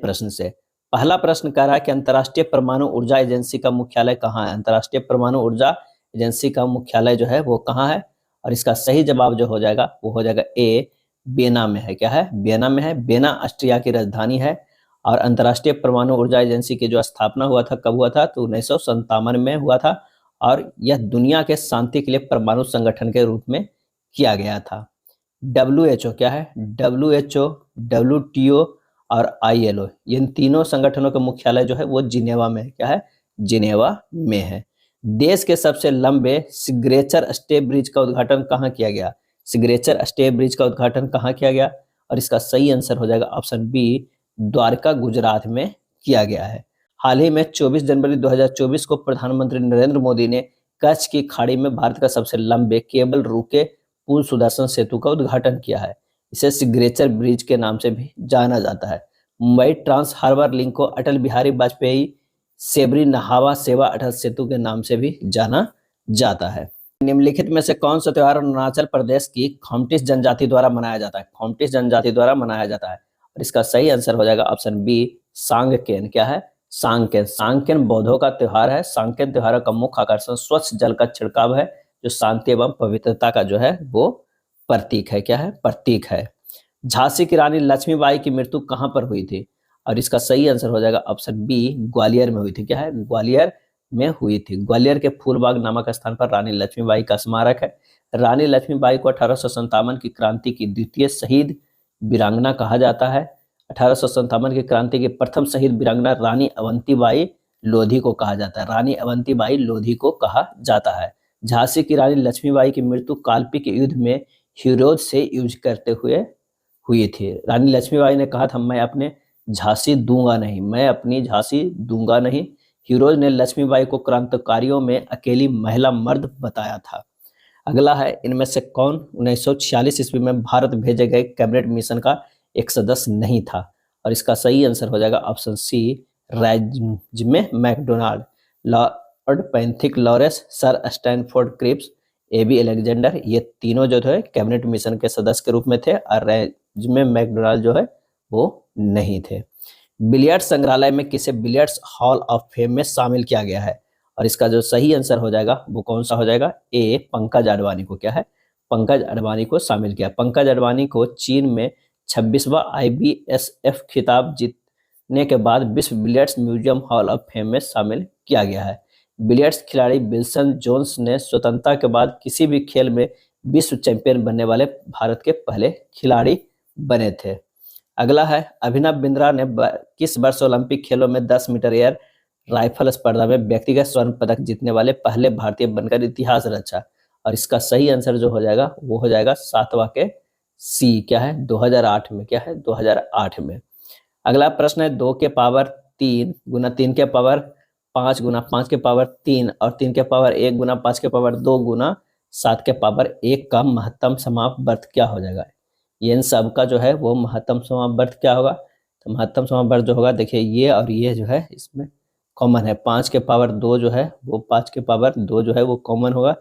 प्रश्न से। पहला प्रश्न कह रहा है कि अंतर्राष्ट्रीय परमाणु ऊर्जा एजेंसी का मुख्यालय कहाँ है। अंतर्राष्ट्रीय परमाणु ऊर्जा एजेंसी का मुख्यालय जो है वो कहाँ है, और इसका सही जवाब जो हो जाएगा वो हो जाएगा ए, वियना में है। क्या है, वियना में है। वियना ऑस्ट्रिया की राजधानी है। और अंतर्राष्ट्रीय परमाणु ऊर्जा एजेंसी की जो स्थापना हुआ था, कब हुआ था, तो 1957 में हुआ था। और यह दुनिया के शांति के लिए परमाणु संगठन के रूप में किया गया था। WHO क्या है, WHO, WTO और ILO, इन तीनों संगठनों का मुख्यालय जो है वो जिनेवा में है। क्या है, जिनेवा में है। देश के सबसे लंबे सिग्नेचर स्टे ब्रिज का उद्घाटन कहाँ किया गया। सिग्नेचर स्टे ब्रिज का उद्घाटन कहाँ किया गया, और इसका सही आंसर हो जाएगा ऑप्शन बी, द्वारका गुजरात में किया गया है। हाल ही में 24 जनवरी 2024 को प्रधानमंत्री नरेंद्र मोदी ने कच्छ की खाड़ी में भारत का सबसे लंबे केबल रोके पुल सुदर्शन सेतु का उद्घाटन किया है। इसे सिग्नेचर ब्रिज के नाम से भी जाना जाता है। मुंबई ट्रांस हार्बर लिंक को अटल बिहारी वाजपेयी सेबरी नहावा सेवा अटल सेतु के नाम से भी जाना जाता है। निम्नलिखित में से कौन सा त्योहार अरुणाचल प्रदेश की खोमटिस जनजाति द्वारा मनाया जाता है। खोमटिस जनजाति द्वारा मनाया जाता है, और इसका सही आंसर हो जाएगा ऑप्शन बी, सांगकेन। क्या है, सांगकेन। सांगकेन बौद्धों का त्योहार है। सांगकेन त्योहार का मुख्य आकर्षण स्वच्छ जल का छिड़काव है, जो शांति एवं पवित्रता का जो है वो प्रतीक है। क्या है, प्रतीक है। झांसी की रानी लक्ष्मीबाई की मृत्यु कहाँ पर हुई थी, और इसका सही आंसर हो जाएगा ऑप्शन बी, ग्वालियर में हुई थी। क्या है, ग्वालियर में हुई थी। ग्वालियर के फूलबाग नामक स्थान पर रानी लक्ष्मीबाई का स्मारक है। रानी लक्ष्मीबाई को 1857 की क्रांति की द्वितीय शहीद वीरांगना कहा जाता है। 1857 की क्रांति की प्रथम शहीद वीरांगना रानी अवंतीबाई लोधी को कहा जाता है। रानी अवंतीबाई लोधी को कहा जाता है। झांसी की रानी लक्ष्मीबाई की मृत्यु कालपी के युद्ध में हीरोज से युद्ध करते हुए हुई थी। रानी लक्ष्मीबाई ने कहा था, मैं अपने झांसी दूंगा नहीं, मैं अपनी झांसी दूंगा नहीं। हीरोज ने लक्ष्मीबाई को क्रांतिकारियों में अकेली महिला मर्द बताया था। अगला है, इनमें से कौन 1946 ईस्वी में भारत भेजे गए कैबिनेट मिशन का एक सदस्य नहीं था, और इसका सही आंसर हो जाएगा ऑप्शन सी, रेजिमे MacDonald, Lord Pethick Lawrence, Sir Stafford Cripps, AB Alexander. ये तीनों जो है कैबिनेट मिशन के सदस्य के रूप में थे, और रेजिमे मैकडोनाल्ड जो है वो नहीं थे। बिलियर्ड्स संग्रहालय में किसे बिलियर्ड्स हॉल ऑफ फेम में शामिल किया गया है, और इसका जो सही आंसर हो जाएगा वो कौन सा हो जाएगा, ए, पंकज अडवाणी को। क्या है, पंकज अडवाणी को शामिल किया। पंकज अडवाणी को चीन में 26वां IBSF खिताब जीतने के बाद विश्व billiards museum hall of fame में शामिल किया गया है। बिलियर्ड्स खिलाड़ी विल्सन जोन्स ने स्वतंत्रता के बाद किसी भी खेल में विश्व चैंपियन बनने वाले भारत के पहले खिलाड़ी बने थे। अगला है, अभिनव बिंद्रा ने किस वर्ष ओलंपिक खेलों में 10 मीटर एयर राइफल स्पर्धा में व्यक्तिगत स्वर्ण पदक जीतने वाले पहले भारतीय बनकर इतिहास रचा, और इसका सही आंसर जो हो जाएगा वो हो जाएगा सातवां के सी। क्या है, 2008 में। क्या है, 2008 में। अगला प्रश्न है, 2 के पावर 3 गुना 3 के पावर 5 गुना 5 के पावर 3 और 3 के पावर 1 गुना 5 के पावर 2 गुना 7 के पावर 1 का महत्तम समावर्त क्या हो जाएगा। ये इन सब का जो है वो महत्तम समावर्त क्या होगा, तो महत्तम समावर्त जो होगा, देखिए ये और ये जो है इसमें कॉमन है। 5 के पावर 2 जो है वो 5 के पावर 2 जो है वो कॉमन होगा,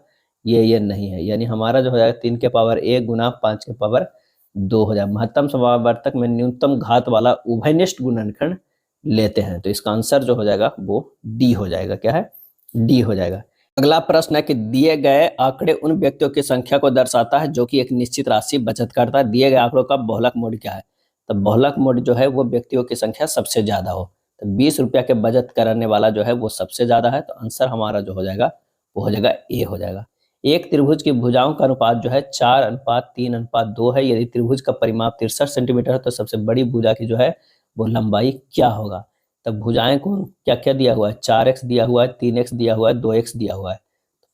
ये नहीं है, यानी हमारा जो हो जाएगा 3 के पावर 1 गुना 5 के पावर 2 हो जाएगा। महत्तम समावर्तक में न्यूनतम घात वाला उभयनिष्ठ गुणनखंड लेते हैं, तो इसका आंसर जो हो जाएगा वो डी हो जाएगा। क्या है, डी हो जाएगा। अगला प्रश्न है कि दिए गए आंकड़े उन व्यक्तियों की संख्या को दर्शाता है जो कि एक निश्चित राशि बचत करता है। दिए गए आंकड़ों का बहुलक मोड क्या है, तो बहुलक मोड जो है वो व्यक्तियों की संख्या सबसे ज्यादा हो, तो 20 रुपया के बचत करने वाला जो है वो सबसे ज्यादा है, तो आंसर हमारा जो हो जाएगा वो हो जाएगा ए हो जाएगा। एक त्रिभुज की भुजाओं का अनुपात जो है 4:3:2 है। यदि त्रिभुज का परिमाप 63 सेंटीमीटर है तो सबसे बड़ी भुजा की जो है वो लंबाई क्या होगा। तब भुजाएं को क्या क्या दिया हुआ है, 4x दिया हुआ है, 3x दिया हुआ है, 2x दिया हुआ है।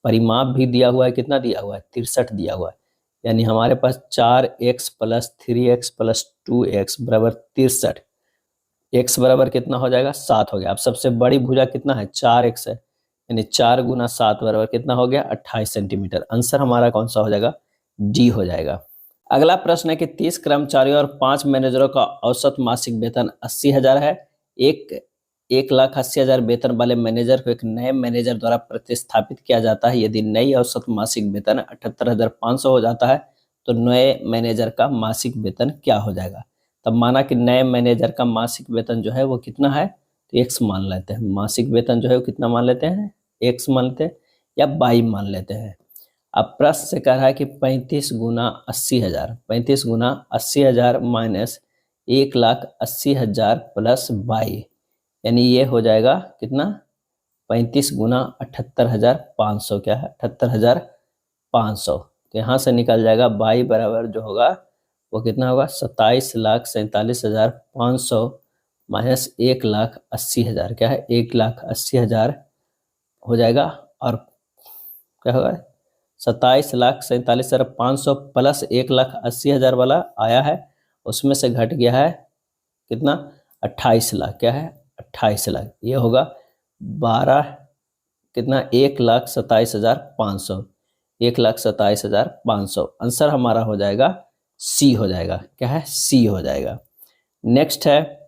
परिमाप भी दिया हुआ है, कितना दिया हुआ है, 63 दिया हुआ है। यानी हमारे पास 4x + 3x + 2x बराबर 63। x बराबर कितना हो जाएगा, 7 हो गया। अब सबसे बड़ी भुजा कितना है, 4x है, यानी 4 × 7 बराबर कितना हो गया, 28 सेंटीमीटर। आंसर हमारा कौन सा हो जाएगा, डी हो जाएगा। अगला प्रश्न है कि 30 कर्मचारियों और 5 मैनेजरों का औसत मासिक वेतन 80,000 है। 1,80,000 वेतन वाले मैनेजर को एक नए मैनेजर द्वारा प्रतिस्थापित किया जाता है। यदि नई औसत मासिक वेतन 78,500 हो जाता है तो नए मैनेजर का मासिक वेतन क्या हो जाएगा। तब माना कि नए मैनेजर का मासिक वेतन जो है वो कितना है, तो x मान लेते हैं। मासिक वेतन जो है वो कितना मान लेते हैं, x मान लेते हैं या 22 मान लेते हैं। अब प्रश्न से कह रहा है कि 35 गुना 80,000, 35 गुना 80,000 माइनस 1,80,000 प्लस 22, यानी ये हो जाएगा कितना, 35 गुना 78,500, क्या है 78,500। तो यहाँ से निकल जाएगा 22 बराबर जो होगा वो कितना होगा, 27,47,500 माइनस 1,80,000, क्या है 1,80,000 हो जाएगा। और क्या होगा, 27,47,500 प्लस 1,80,000 वाला आया है, उसमें से घट गया है कितना, 28 लाख, क्या है 28 लाख। ये होगा 12 कितना, 1,27,500, 1,27,500। आंसर हमारा हो जाएगा सी हो जाएगा, क्या है सी हो जाएगा। नेक्स्ट है,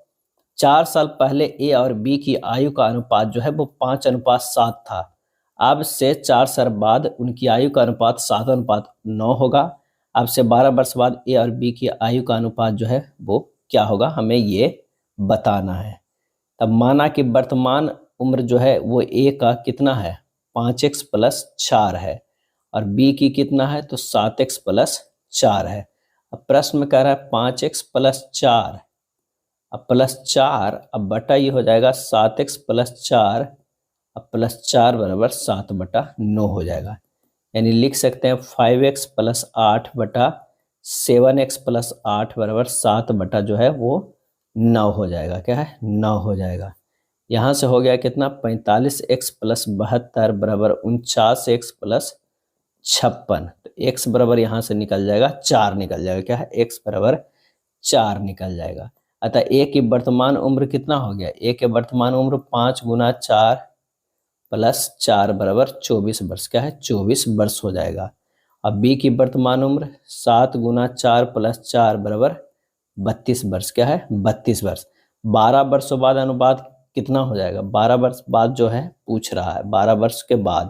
4 साल पहले ए और बी की आयु का अनुपात जो है वो 5:7 था। अब से 4 साल बाद उनकी आयु का अनुपात 7:9 होगा। अब से 12 वर्ष बाद ए और बी की आयु का अनुपात जो है वो क्या होगा, हमें ये बताना है। तब माना कि वर्तमान उम्र जो है वो ए का कितना है, 5x प्लस 4 है, और बी की कितना है, तो 7x प्लस 4 है। अब प्रश्न में कह रहा है 5x प्लस 4, अब प्लस 4, अब बटा ये हो जाएगा 7x प्लस 4, अब प्लस 4 बराबर 7/9 हो जाएगा। यानी लिख सकते हैं 5x प्लस 8 बटा 7x प्लस 8 बराबर 7 बटा जो है वो 9 हो जाएगा, क्या है 9 हो जाएगा। यहाँ से हो गया कितना, 45x प्लस 72 बराबर 49x प्लस 56। तो x बराबर यहाँ से निकल जाएगा 4 निकल जाएगा, क्या है x बराबर 4 निकल जाएगा। अतः ए की वर्तमान उम्र कितना हो गया, ए के वर्तमान उम्र 5 गुना 4 प्लस 4 बराबर 24 वर्ष, क्या है 24 वर्ष हो जाएगा। अब बी की वर्तमान उम्र 7 गुना 4 प्लस 4 बराबर 32 वर्ष, क्या है 32 वर्ष। 12 वर्षों बाद अनुपात कितना हो जाएगा, 12 वर्ष बाद जो है पूछ रहा है, 12 वर्ष के बाद,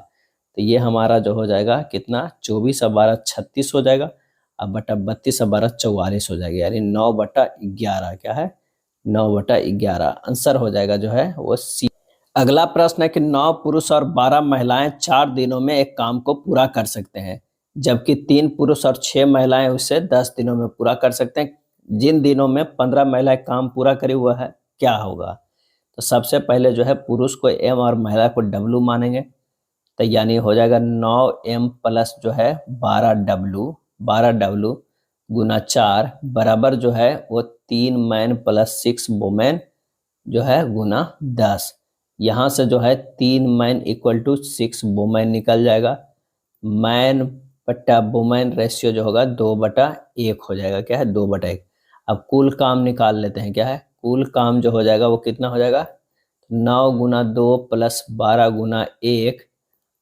तो ये हमारा जो हो जाएगा कितना, 24 और 12 36 हो जाएगा, अब बटा 32 और 12 44 हो जाएगा, यानी 9/11, क्या है 9/11। आंसर हो जाएगा जो है वो सी। अगला प्रश्न है कि 9 पुरुष और 12 महिलाएं 4 दिनों में एक काम को पूरा कर सकते हैं, जबकि 3 पुरुष और 6 महिलाएं उसे 10 दिनों में पूरा कर सकते हैं। जिन दिनों में 15 महिलाएं काम पूरा करे हुआ है क्या होगा। तो सबसे पहले जो है पुरुष को m और महिला को w मानेंगे, तो यानी हो जाएगा 9m प्लस जो है 12w गुना 4 बराबर जो है वो 3 मैन प्लस 6 वुमेन जो है गुना 10। यहाँ से जो है 3 मैन इक्वल टू 6 वुमेन निकल जाएगा। मैन बटा वुमेन रेशियो जो होगा 2/1 हो जाएगा, क्या है 2/1। अब कुल काम निकाल लेते हैं, क्या है कुल काम जो हो जाएगा वो कितना हो जाएगा, 9 गुना 2 प्लस 12 गुना 1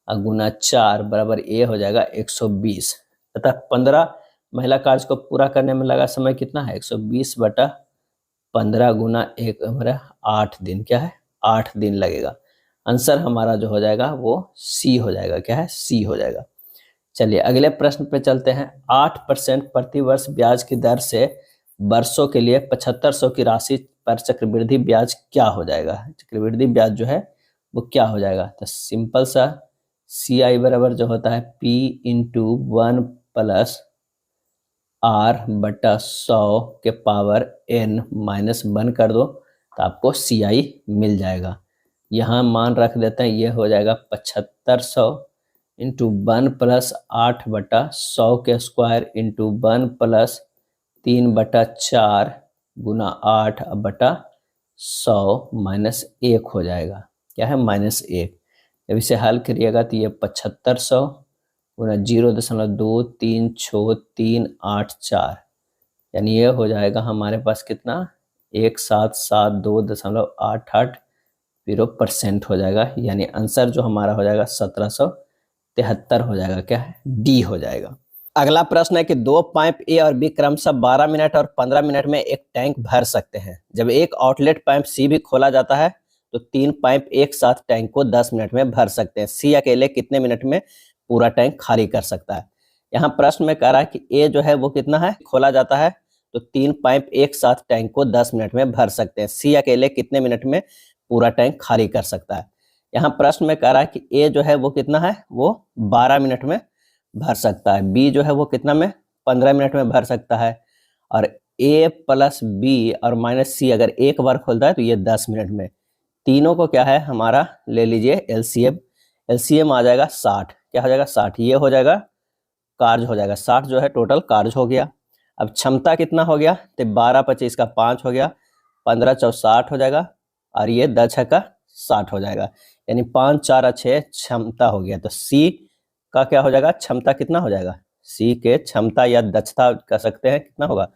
गुना 4 बराबर ए हो जाएगा 120। तथा 15 महिला कार्य को पूरा करने में लगा समय कितना है, 120/15 गुना 1 हमारा 8 दिन, क्या है 8 दिन लगेगा। आंसर हमारा जो हो जाएगा वो सी हो जाएगा, क्या है सी हो जाएगा। चलिए अगले प्रश्न पे चलते हैं। 8% प्रति वर्ष ब्याज की दर से वर्षों के लिए 7500 की राशि पर चक्रवृद्धि ब्याज क्या हो जाएगा, चक्रवृद्धि ब्याज जो है वो क्या हो जाएगा। तो सिंपल सा सी आई बराबर जो होता है P इंटू 1 प्लस R बटा 100 के पावर N माइनस 1 कर दो तो आपको सी आई मिल जाएगा। यहाँ मान रख देते हैं, ये हो जाएगा 7500 इंटू 1 प्लस 8/100 के स्क्वायर इंटू 1 प्लस 3/4 गुना 8/100 माइनस 1 हो जाएगा, क्या है -1। जब इसे हल करिएगा तो ये 7500 गुना 0.236384, यानी ये हो जाएगा हमारे पास कितना 1772.88 हो जाएगा। यानी आंसर जो हमारा हो जाएगा 1773 हो जाएगा, क्या है डी हो जाएगा। अगला प्रश्न है कि 2 पाइप ए और बी क्रमशः 12 मिनट और 15 मिनट में एक टैंक भर सकते हैं। जब एक आउटलेट पाइप सी भी खोला जाता है तो 3 पाइप एक साथ टैंक को 10 मिनट में भर सकते हैं। सी अकेले कितने मिनट में पूरा टैंक खाली कर सकता है। यहाँ प्रश्न में कह रहा है कि ए जो है वो कितना है, खोला जाता है तो 3 पाइप एक साथ टैंक को 10 मिनट में भर सकते हैं। सी अकेले कितने मिनट में पूरा टैंक खाली कर सकता है। यहाँ प्रश्न में कह रहा है कि ए जो है वो कितना है, वो 12 मिनट में भर सकता है, बी जो है वो कितना में 15 मिनट में भर सकता है, और ए प्लस बी और माइनस सी अगर एक बार खोलता है तो ये 10 मिनट में। तीनों को क्या है हमारा ले लीजिए एलसीएम, एलसीएम आ जाएगा 60, क्या हो जाएगा 60, ये हो जाएगा कार्य हो जाएगा 60 जो है टोटल कार्य हो गया। अब क्षमता कितना हो गया, तो 12 25 का 5 हो गया, 15 चौ 60 हो जाएगा, और ये 10 6 का 60 हो जाएगा, यानी 5 4 6 क्षमता हो गया। तो सी का क्या हो जाएगा, क्षमता कितना हो जाएगा, सी के क्षमता या दक्षता कह सकते हैं कितना होगा,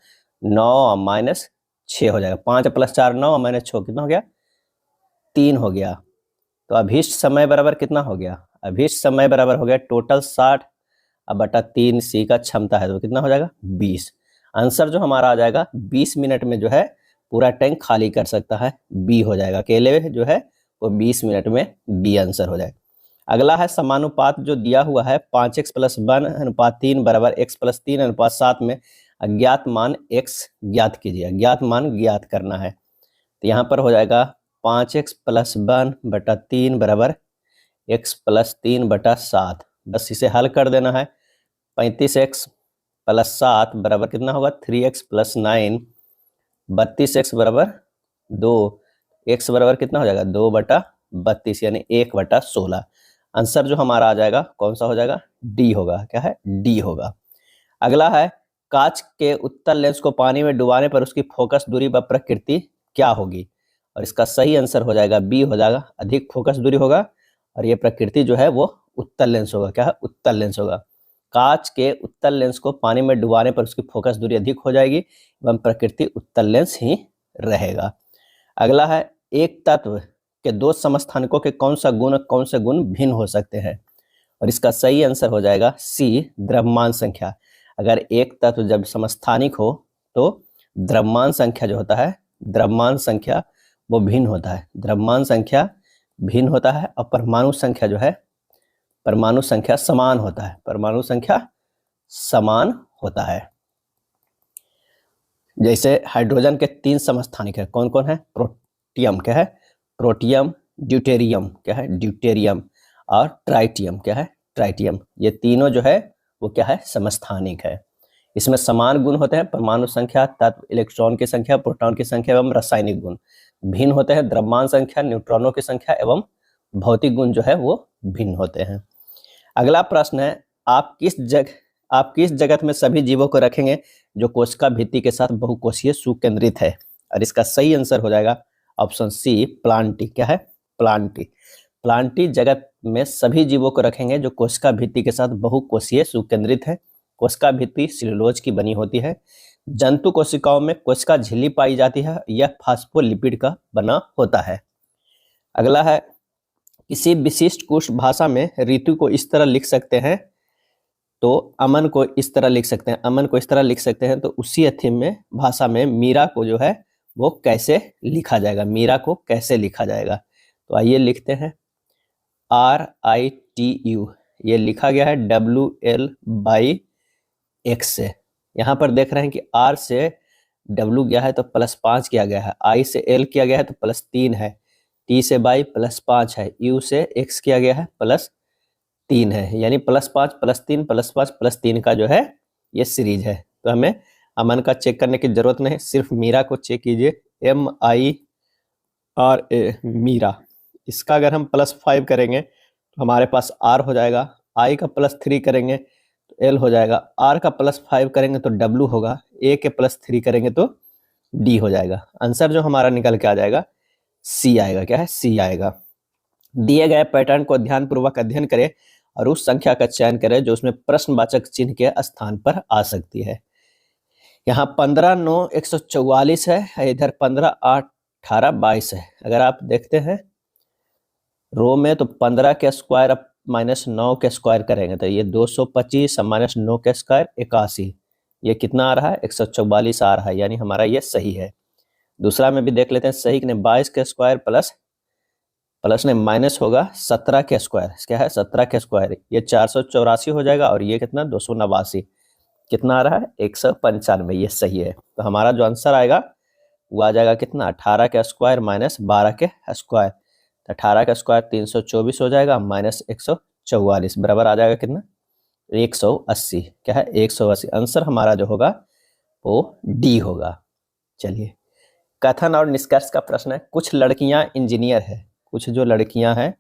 9 माइनस 6 हो जाएगा, 5 प्लस 4 9 माइनस 6 कितना हो गया, 3 हो गया। तो अभीष्ट समय बराबर कितना हो गया, अभीष्ट समय बराबर हो गया टोटल 60 अब बटा 3 सी का क्षमता है तो कितना हो जाएगा 20। आंसर जो हमारा आ जाएगा 20 मिनट में जो है पूरा टैंक खाली कर सकता है, बी हो जाएगा, अकेले जो है वो 20 मिनट में बी आंसर हो जाएगा। अगला है समानुपात जो दिया हुआ है 5x + 1/3 बराबर x + 3/7 में अज्ञात मान x ज्ञात कीजिए, अज्ञात मान ज्ञात करना है। तो यहाँ पर हो जाएगा 5x + 1/3 बराबर x + 3/7, बस इसे हल कर देना है। 35x + 7 बराबर कितना होगा 3x + 9, 32x बराबर 2, x बराबर कितना हो जाएगा 2/32 यानी 1/16। आंसर जो हमारा आ जाएगा कौन सा हो जाएगा, डी होगा, क्या है डी होगा। अगला है कांच के उत्तल लेंस को पानी में डुबाने पर उसकी फोकस दूरी व प्रकृति क्या होगी, और इसका सही आंसर हो जाएगा बी हो जाएगा, अधिक फोकस दूरी होगा, और ये प्रकृति जो है वो उत्तल लेंस होगा, क्या है उत्तल लेंस होगा। कांच के उत्तल लेंस को पानी में डुबाने पर उसकी फोकस दूरी अधिक हो जाएगी एवं प्रकृति उत्तल लेंस ही रहेगा। अगला है एक तत्व के दो समस्थानिकों के कौन से गुण भिन्न हो सकते हैं, और इसका सही आंसर हो जाएगा सी द्रव्यमान संख्या। अगर एक तत्व जब समस्थानिक हो तो द्रव्यमान संख्या जो होता है, द्रव्यमान संख्या वो भिन्न होता है, द्रव्यमान संख्या भिन्न होता है, और परमाणु संख्या जो है परमाणु संख्या समान होता है, परमाणु संख्या समान होता है। जैसे हाइड्रोजन के 3 समस्थानिक है, कौन कौन है, प्रोटियम क्या है प्रोटियम, ड्यूटेरियम क्या है ड्यूटेरियम, और ट्राइटियम क्या है ट्राइटियम, ये तीनों जो है वो क्या है समस्थानिक है। इसमें समान गुण होते हैं, परमाणु संख्या, तत्व, इलेक्ट्रॉन की संख्या, प्रोटॉन की संख्या एवं रासायनिक गुण। भिन्न होते हैं द्रव्यमान संख्या, न्यूट्रॉनों की संख्या एवं भौतिक गुण जो है वो भिन्न होते हैं। अगला प्रश्न है आप किस जगत में सभी जीवों को रखेंगे जो कोशिका भित्ति के साथ बहुकोशीय सुकेंद्रित है, और इसका सही आंसर हो जाएगा ऑप्शन सी प्लांटी, क्या है प्लांटी। प्लांटी जगत में सभी जीवों को रखेंगे जो कोशिका भित्ति के साथ बहुकोशीय सुकेंद्रित है। कोशिका भित्ति सेलुलोज की बनी होती है। जंतु कोशिकाओं में कोशिका झिल्ली पाई जाती है, यह फास्फोलिपिड का बना होता है। अगला है किसी विशिष्ट कुश भाषा में ऋतु को इस तरह लिख सकते हैं तो अमन को इस तरह लिख सकते हैं, अमन को इस तरह लिख सकते हैं, तो उसी अथी में भाषा में मीरा को जो है वो कैसे लिखा जाएगा, मीरा को कैसे लिखा जाएगा, तो आइए लिखते हैं RITU, ये लिखा गया है WL/X से। यहाँ पर देख रहे हैं कि R से W गया है तो +5 किया गया है, I से L किया गया है तो +3 है, T से Y +5 है, U से X किया गया है +3 है, यानी +5 +3 +5 +3 का जो है ये सीरीज है। तो हमें अमन का चेक करने की जरूरत नहीं, सिर्फ मीरा को चेक कीजिए, MIRA मीरा। इसका अगर हम +5 करेंगे तो हमारे पास R हो जाएगा, I का +3 करेंगे तो L हो जाएगा, R का +5 करेंगे तो W होगा, A के +3 करेंगे तो D हो जाएगा। आंसर जो हमारा निकल के आ जाएगा C आएगा, क्या है C आएगा। दिए गए पैटर्न को ध्यानपूर्वक अध्ययन करें और उस संख्या का चयन करें जो उसमें प्रश्नवाचक चिन्ह के स्थान पर आ सकती है। यहाँ 15 9 144 है, इधर 15 8 18 22 है। अगर आप देखते हैं रो में तो 15 के स्क्वायर अब -9 के स्क्वायर करेंगे तो ये 225 -9 के स्क्वायर 81, ये कितना आ रहा है 144 आ रहा है, यानी हमारा ये सही है। दूसरा में भी देख लेते हैं सही कि नहीं, 22 के स्क्वायर प्लस नहीं माइनस होगा 17 के स्क्वायर, क्या है 17 के स्क्वायर, ये 484 हो जाएगा और ये कितना 289, कितना आ रहा है 195, ये सही है। तो हमारा जो आंसर आएगा वो आ जाएगा कितना 18 के स्क्वायर माइनस 12 के स्क्वायर। तो 18 का स्क्वायर 324 हो जाएगा माइनस 144 बराबर आ जाएगा कितना 180। क्या है 180। आंसर हमारा जो होगा वो डी होगा। चलिए कथन और निष्कर्ष का प्रश्न है। कुछ लड़कियां इंजीनियर है, कुछ जो लड़कियां हैं,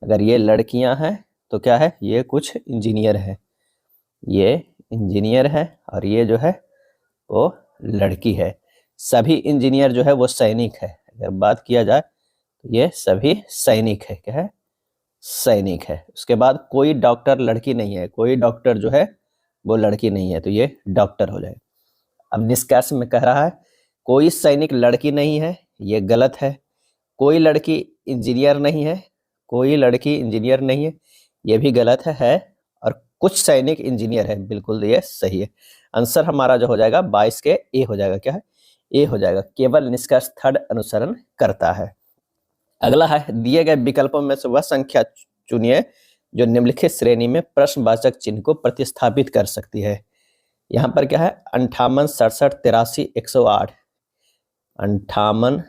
अगर ये लड़कियां हैं तो क्या है ये कुछ इंजीनियर है, ये इंजीनियर है और ये जो है वो लड़की है। सभी इंजीनियर जो है वो सैनिक है। अगर बात किया जाए तो ये सभी सैनिक है। क्या है सैनिक है। उसके बाद कोई डॉक्टर लड़की नहीं है, कोई डॉक्टर जो है वो लड़की नहीं है, तो ये डॉक्टर हो जाए। अब निष्कर्ष में कह रहा है कोई सैनिक लड़की नहीं है, ये गलत है। कोई लड़की इंजीनियर नहीं है, कोई लड़की इंजीनियर नहीं है, ये भी गलत है। और कुछ सैनिक इंजीनियर है, बिल्कुल ये सही है। आंसर हमारा जो हो जाएगा 22 के ए हो जाएगा। क्या है ए हो जाएगा। केवल निष्कर्ष थर्ड अनुसरण करता है। अगला है दिए गए विकल्पों में से वह संख्या चुनिए जो निम्नलिखित श्रेणी में प्रश्नवाचक चिन्ह को प्रतिस्थापित कर सकती है। यहाँ पर क्या है 58, 67, 83, 108। 58,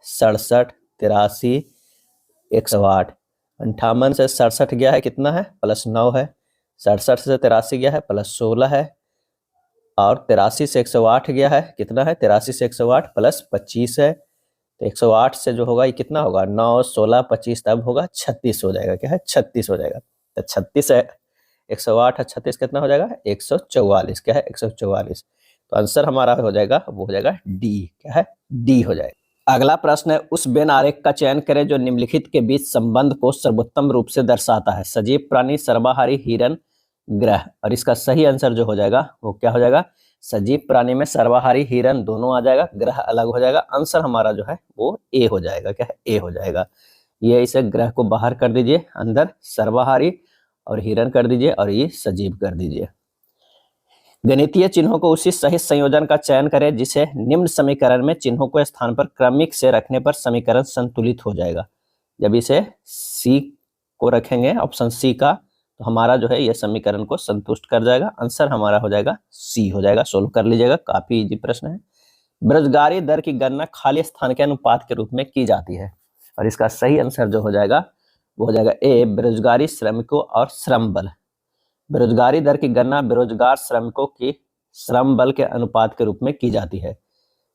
67, 83, 108। 58 से 67 गया है कितना है +9 है। 67 से 83 गया है +16 है। और 83 से 108 गया है कितना है 83 से 108 +25 है। तो 108 से जो होगा ये कितना होगा 9, 16, 25 तब होगा 36 हो जाएगा। क्या है 36 हो जाएगा। तो 36 है 108 और 36 कितना हो जाएगा 144। क्या है 144। तो आंसर हमारा हो जाएगा वो हो जाएगा डी। क्या है डी हो जाएगा। अगला प्रश्न है उस वेन आरेख का चयन करें जो निम्नलिखित के बीच संबंध को सर्वोत्तम रूप से दर्शाता है। सजीव प्राणी, सर्वाहारी, हिरन, ग्रह। और इसका सही आंसर जो हो जाएगा वो क्या हो जाएगा सजीव प्राणी में सर्वाहारी, हिरन दोनों आ जाएगा, ग्रह अलग हो जाएगा। आंसर हमारा जो है वो ए हो जाएगा। क्या है ए हो जाएगा। ये इसे ग्रह को बाहर कर दीजिए, अंदर सर्वाहारी और हिरन कर दीजिए और ये सजीव कर दीजिए। गणितीय चिन्हों को उसी सही संयोजन का चयन करें जिसे निम्न समीकरण में चिन्हों को स्थान पर क्रमिक से रखने पर समीकरण संतुलित हो जाएगा। जब इसे सी को रखेंगे ऑप्शन सी का तो हमारा जो है यह समीकरण को संतुष्ट कर जाएगा। आंसर हमारा हो जाएगा सी हो जाएगा। सोल्व कर लीजिएगा, काफी इजी प्रश्न है। बेरोजगारी दर की गणना खाली स्थान के अनुपात के रूप में की जाती है और इसका सही आंसर जो हो जाएगा वो हो जाएगा ए बेरोजगारी श्रमिकों और श्रम बल। बेरोजगारी दर की गणना बेरोजगार श्रमिकों की श्रम बल के अनुपात के रूप में की जाती है।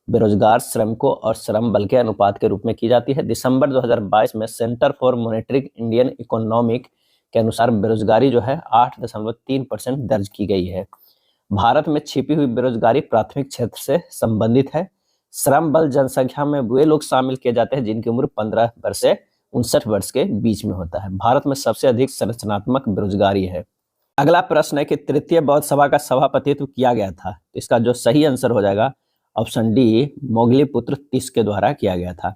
बेरोजगार श्रमिकों और श्रम बल के अनुपात के रूप में की जाती है। दिसंबर 2022 में centre for monitoring Indian economic के अनुसार बेरोजगारी जो है 8.3% दर्ज की गई है। भारत में छिपी हुई बेरोजगारी प्राथमिक क्षेत्र से संबंधित है। श्रम बल जनसंख्या में वे लोग शामिल किए जाते हैं जिनकी उम्र 15 वर्ष से 59 वर्ष के बीच में होता है। भारत में सबसे अधिक संरचनात्मक बेरोजगारी है। अगला प्रश्न है कि तृतीय बौद्ध सभा का सभापतित्व किया गया था। तो इसका जो सही आंसर हो जाएगा ऑप्शन डी मोगलीपुत्र तीस के द्वारा किया गया था।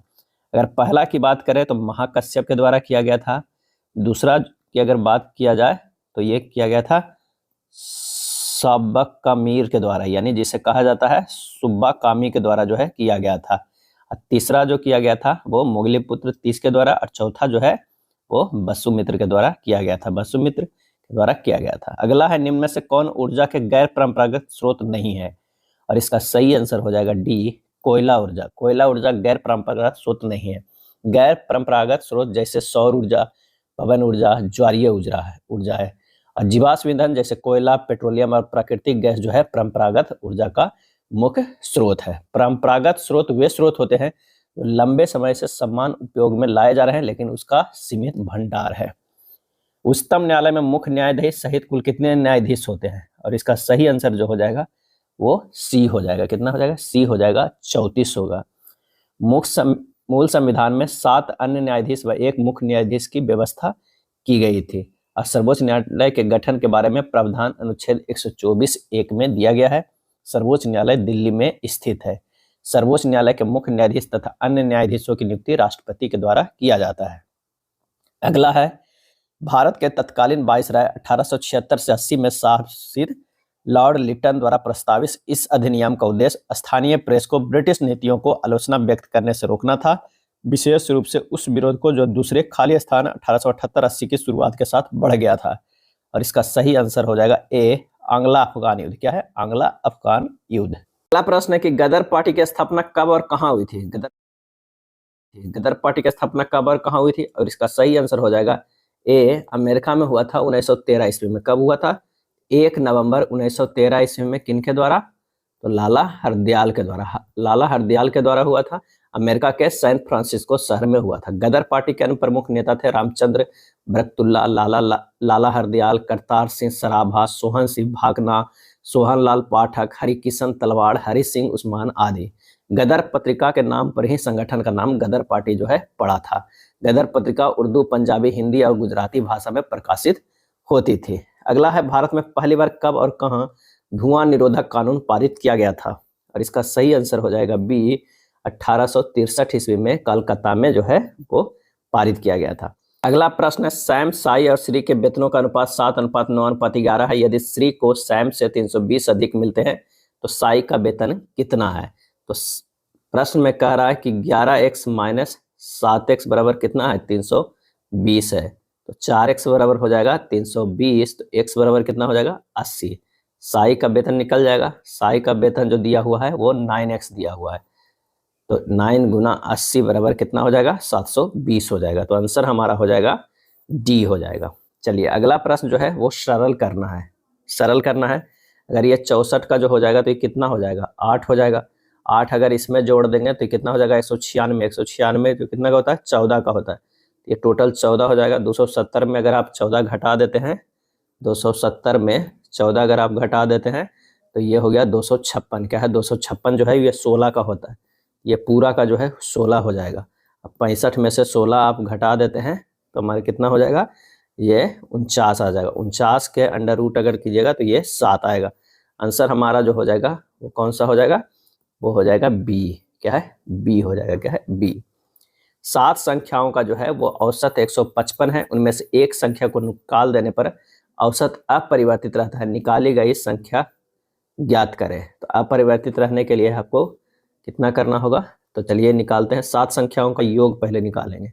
अगर पहला की बात करें तो महाकश्यप के द्वारा किया गया था। दूसरा की अगर बात किया जाए तो ये किया गया था सबकमीर के द्वारा, यानी जिसे कहा जाता है सुब्बा कामी के द्वारा जो है किया गया था। और तीसरा जो किया गया था वो मोगलीपुत्र तीस के द्वारा और चौथा जो है वो वसुमित्र के द्वारा किया गया था, वसुमित्र के द्वारा किया गया था। अगला है निम्न में से कौन ऊर्जा के गैर परंपरागत स्रोत नहीं है और इसका सही आंसर हो जाएगा डी कोयला ऊर्जा। कोयला ऊर्जा गैर परंपरागत स्रोत नहीं है। गैर परंपरागत स्रोत जैसे सौर ऊर्जा, पवन ऊर्जा, ज्वारीय ऊर्जा है और जीवाश्म ईंधन जैसे कोयला, पेट्रोलियम और प्राकृतिक गैस जो है परंपरागत ऊर्जा का मुख्य स्रोत है। परंपरागत स्रोत वे स्रोत होते हैं जो लंबे समय से समान उपयोग में लाए जा रहे हैं लेकिन उसका सीमित भंडार है। उच्चतम न्यायालय में मुख्य न्यायाधीश सहित कुल कितने न्यायाधीश होते हैं और इसका सही आंसर जो हो जाएगा वो सी हो जाएगा। कितना हो जाएगा सी हो जाएगा 34 होगा। मूल संविधान में 7 अन्य न्यायाधीश व 1 मुख्य न्यायाधीश की व्यवस्था की गई थी और सर्वोच्च न्यायालय के गठन के बारे में प्रावधान अनुच्छेद 124(1) में दिया गया है। सर्वोच्च न्यायालय दिल्ली में स्थित है। सर्वोच्च न्यायालय के मुख्य न्यायाधीश तथा अन्य न्यायाधीशों की नियुक्ति राष्ट्रपति के द्वारा किया जाता है। अगला है भारत के तत्कालीन वायसराय 1876 से 80 में शासित लॉर्ड लिटन द्वारा प्रस्तावित इस अधिनियम का उद्देश्य स्थानीय प्रेस को ब्रिटिश नीतियों को आलोचना व्यक्त करने से रोकना था, विशेष रूप से उस विरोध को जो दूसरे खाली स्थान 1878-80 की शुरुआत के साथ बढ़ गया था और इसका सही आंसर हो जाएगा ए आंग्ला अफगान युद्ध। क्या है? आंग्ला अफगान युद्ध। अगला प्रश्न है कि गदर पार्टी की स्थापना कब और कहां हुई थी? गदर पार्टी की स्थापना कब और कहां हुई थी? और इसका सही आंसर हो जाएगा ए, अमेरिका में हुआ था 1913 ईस्वी में। कब हुआ था? 1 नवंबर 1913 ईस्वी में। किनके द्वारा? तो लाला हरदयाल के द्वारा। लाला हरदयाल के द्वारा हुआ था। अमेरिका के सैन फ्रांसिस्को शहर में हुआ था। गदर पार्टी के अन्य प्रमुख नेता थे रामचंद्र बरकतुल्ला, लाला हरदयाल, करतार सिंह सराभा, सोहन सिंह भागना, सोहनलाल पाठक, हरिकिशन तलवाड़, हरि सिंह उस्मान आदि। गदर पत्रिका के नाम पर ही संगठन का नाम गदर पार्टी जो है पड़ा था। गदर पत्रिका उर्दू, पंजाबी, हिंदी और गुजराती भाषा में प्रकाशित होती थी। अगला है, भारत में पहली बार कब और कहां धुआं निरोधक कानून पारित किया गया था? और इसका सही आंसर हो जाएगा बी, 1863 ईस्वी में कलकत्ता में जो है वो पारित किया गया था। अगला प्रश्न है, सैम, साई और श्री के वेतनों का अनुपात 7:9:11 है। यदि श्री को सैम से 320 अधिक मिलते हैं तो साई का वेतन कितना है? तो प्रश्न में कह रहा है कि 11x माइनस 7x बराबर कितना है? 320 है। तो 4x बराबर हो जाएगा 320, तो x बराबर कितना हो जाएगा? 80। साई का वेतन निकल जाएगा। साई का वेतन जो दिया हुआ है वो 9x दिया हुआ है। तो 9 गुना 80 बराबर कितना हो जाएगा? 720 हो जाएगा। तो आंसर हमारा हो जाएगा डी हो जाएगा। चलिए अगला प्रश्न जो है वो सरल करना है। सरल करना है, अगर ये 64 का जो हो जाएगा तो ये कितना हो जाएगा? 8 हो जाएगा। 8 अगर इसमें जोड़ देंगे तो कितना हो जाएगा? 196। 196 जो कितना का होता है? 14 का होता है। ये टोटल 14 हो जाएगा। 270 में अगर आप 14 घटा देते हैं, 270 में 14 अगर आप घटा देते हैं तो ये हो गया 256। क्या है? 256 जो है ये 16 का होता है। ये पूरा का जो है 16 हो जाएगा। अब 65 में से 16 आप घटा देते हैं तो हमारे कितना हो जाएगा? ये 49 आ जाएगा। 49 के अंडर रूट अगर कीजिएगा तो ये 7 आएगा। आंसर हमारा जो हो जाएगा वो कौन सा हो जाएगा? वो हो जाएगा बी। क्या है? बी हो जाएगा। क्या है? बी। 7 संख्याओं का जो है वो औसत 155 है। उनमें से एक संख्या को निकाल देने पर औसत अपरिवर्तित रहता है। निकाली गई संख्या ज्ञात करें। तो अपरिवर्तित रहने के लिए आपको कितना करना होगा? तो चलिए निकालते हैं। 7 संख्याओं का योग पहले निकालेंगे।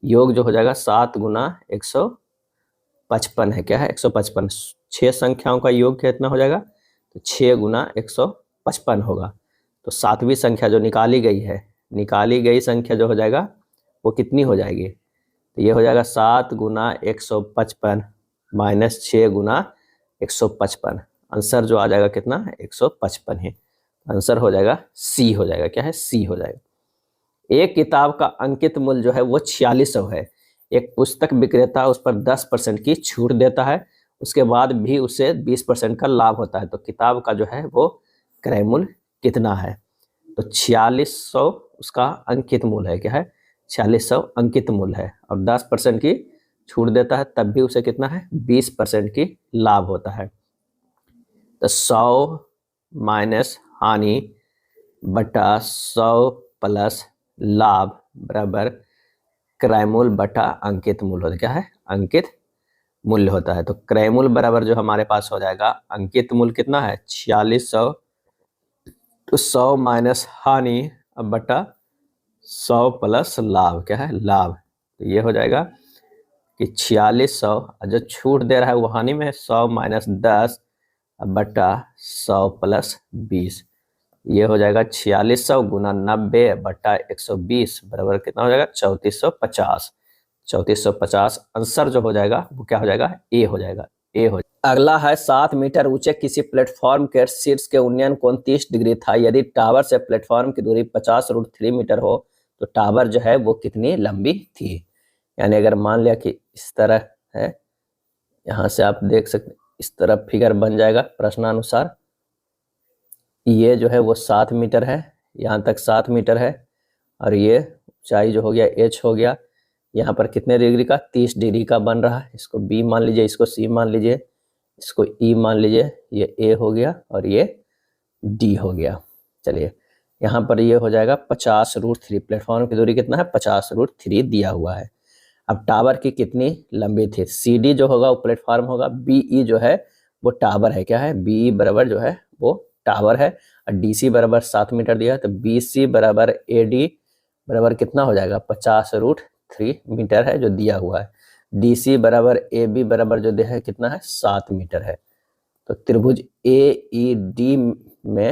योग जो हो जाएगा 7 गुना 155 है। क्या है? 155। 6 संख्याओं का योग कितना हो जाएगा? तो 6 गुना 155 होगा। तो 7वीं संख्या जो निकाली गई है, निकाली गई संख्या जो हो जाएगा वो कितनी हो जाएगी? तो ये हो जाएगा 7 गुना 155 माइनस 6 गुना 155। आंसर जो आ जाएगा कितना? 155 है। आंसर हो जाएगा सी हो जाएगा। क्या है? सी हो जाएगा। एक किताब का अंकित मूल्य जो है वो 4600 है। एक पुस्तक विक्रेता उस पर 10% की छूट देता है, उसके बाद भी उसे 20% का लाभ होता है। तो किताब का जो है वो क्रय मूल्य कितना है? तो 4600 उसका अंकित मूल्य है। क्या है? 4600 अंकित मूल्य है और 10% की छूट देता है, तब भी उसे कितना है? 20% की लाभ होता है। तो 100 माइनस हानि बटा 100 प्लस लाभ बराबर क्रय मूल्य बटा अंकित मूल्य होता है। क्या है? अंकित मूल्य होता है। तो क्रय मूल्य बराबर जो हमारे पास हो जाएगा, अंकित मूल्य कितना है? 4600। तो 100 माइनस हानि बटा 100 प्लस लाभ। क्या है? लाभ। तो ये हो जाएगा कि 4600 जो छूट दे रहा है वो हानि में 100 माइनस 10 बटा 100 प्लस 20। ये हो जाएगा 4600 गुना 90 बटा 120 बराबर कितना हो जाएगा? 3450। 3450 आंसर जो हो जाएगा वो क्या हो जाएगा? ए हो जाएगा। ए हो जाएगा। अगला है, 7 मीटर ऊंचे किसी प्लेटफॉर्म के शीर्ष के उन्नयन कोण 30 डिग्री था। यदि टावर से प्लेटफॉर्म की दूरी 50√3 मीटर हो तो टावर जो है वो कितनी लंबी थी? यानी अगर मान लिया कि इस तरह है, यहाँ से आप देख सकते, इस तरह फिगर बन जाएगा प्रश्नानुसार। ये जो है वो 7 मीटर है, यहाँ तक 7 मीटर है और ये ऊंचाई जो हो गया h हो गया। यहाँ पर कितने डिग्री का? 30 डिग्री का बन रहा है। इसको b मान लीजिए, इसको c मान लीजिए, इसको e मान लीजिए। ये a हो गया और ये d हो गया। चलिए यहाँ पर ये हो जाएगा 50√3। प्लेटफॉर्म की दूरी कितना है? 50√3 दिया हुआ है। अब टावर की कितनी लंबी थी? CD जो होगा वो प्लेटफॉर्म होगा, BE जो है वो टावर है। क्या है? BE बराबर जो है वो टावर है और DC बराबर 7 मीटर दिया है। तो BC बराबर AD बराबर कितना हो जाएगा? 50√3 मीटर है जो दिया हुआ है। DC बराबर AB बराबर जो दिया है कितना है? 7 मीटर है। तो त्रिभुज AED में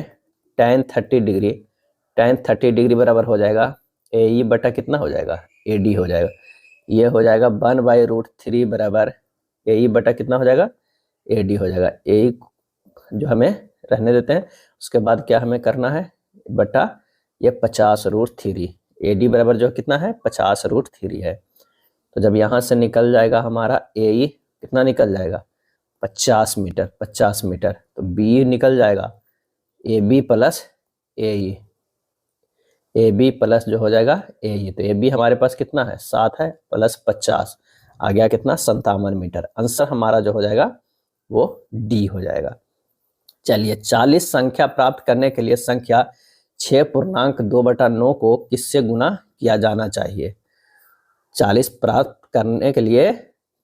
tan 30 डिग्री बराबर हो जाएगा AE बटा कितना हो जाएगा AD हो जाएगा। ये हो जाएगा 1/√3 बराबर AE बटा कितना हो जाएगा AD हो जाएगा। AE जो हमें रहने देते हैं, उसके बाद क्या हमें करना है बटा ये 50√3। AD बराबर जो कितना है 50√3 है। तो जब यहाँ से निकल जाएगा हमारा AE कितना निकल जाएगा 50 मीटर। तो B निकल जाएगा AB प्लस AB प्लस जो हो जाएगा AE। तो AB हमारे पास कितना है 7 है प्लस 50 आ गया कितना 57 मीटर। आंसर हमारा जो हो जाएगा वो D हो जाएगा। चलिए 40 संख्या प्राप्त करने के लिए संख्या 6.2/9 को किससे गुना किया जाना चाहिए। 40 प्राप्त करने के लिए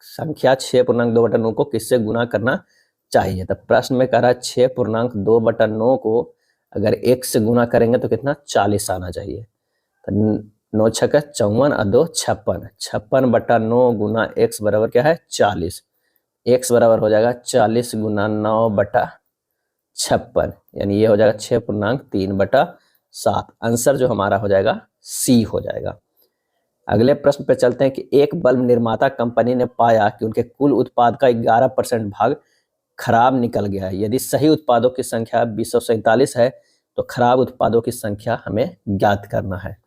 संख्या 6.2/9 को किससे गुना करना चाहिए। तो प्रश्न में कह रहा है 6.2/9 को अगर 1 से गुना करेंगे तो कितना 40 आना चाहिए। तो 9 छक्का 54 और 2 56, 56/9 गुना x बराबर क्या है 40। x बराबर हो जाएगा 40 गुना 9/56, यानी ये हो जाएगा 6.3/7। आंसर जो हमारा हो जाएगा C हो जाएगा। अगले प्रश्न पे चलते हैं कि एक बल्ब निर्माता कंपनी ने पाया कि उनके कुल उत्पाद का 11% भाग खराब निकल गया है। यदि सही उत्पादों की संख्या 247 है तो खराब उत्पादों की संख्या हमें ज्ञात करना है।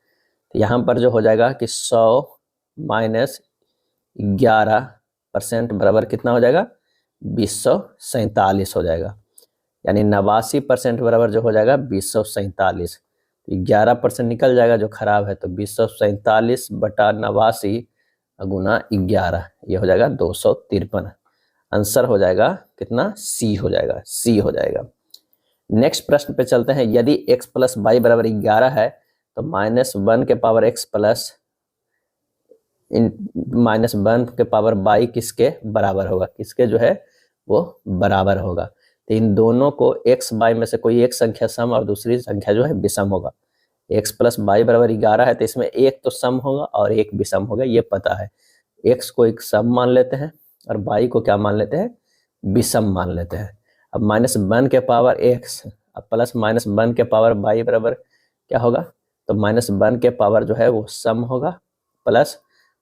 तो यहाँ पर जो हो जाएगा कि 100 माइनस 11% बराबर कितना हो जाएगा 247 हो जाएगा, यानी 89% बराबर जो हो जाएगा 247। 11% निकल जाएगा जो खराब है, तो 247 बटा 89 गुना 11 ये हो जाएगा 253। आंसर हो जाएगा कितना C हो जाएगा, C हो जाएगा। नेक्स्ट प्रश्न पे चलते हैं। यदि x प्लस वाई बराबर 11 है तो -1 के पावर x प्लस -1 के पावर y किसके बराबर होगा, किसके जो है वो बराबर होगा। तो इन दोनों को x y में से कोई एक संख्या सम और दूसरी संख्या जो है विषम होगा। x प्लस वाई बराबर 11 है तो इसमें एक तो सम होगा और एक विषम होगा, ये पता है। x को एक सम मान लेते हैं और y को क्या मान लेते हैं विषम मान लेते हैं। अब -1 के पावर x अब प्लस -1 के पावर y बराबर क्या होगा, तो -1 के पावर जो है वो सम होगा प्लस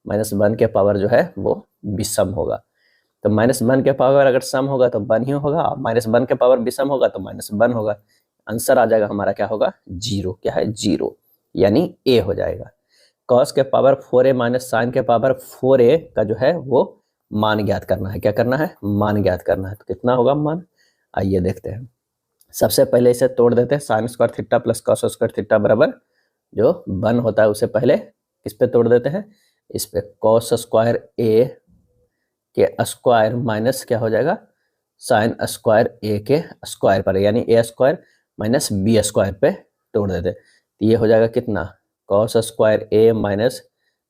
-1 के पावर जो है वो विषम होगा। तो -1 के पावर अगर सम होगा तो 1 ही होगा और -1 के पावर विषम होगा तो -1 होगा। आंसर आ जाएगा हमारा क्या होगा 0, क्या है 0, यानी A हो जाएगा। cos के पावर 4a माइनस साइन के पावर 4a का जो है वो मान ज्ञात करना है। क्या करना है मान ज्ञात करना है। तो कितना होगा मान, आइए देखते हैं। सबसे पहले इसे तोड़ देते हैं। Sine square theta plus cos square theta बराबर जो 1 होता है उसे पहले किस पे तोड़ देते हैं, इस पे कॉस स्क्वायर a के स्क्वायर माइनस क्या हो जाएगा साइन स्क्वायर a के स्क्वायर पर, यानी a square minus b square पे तोड़ देते हैं। तो ये हो जाएगा कितना cos square a minus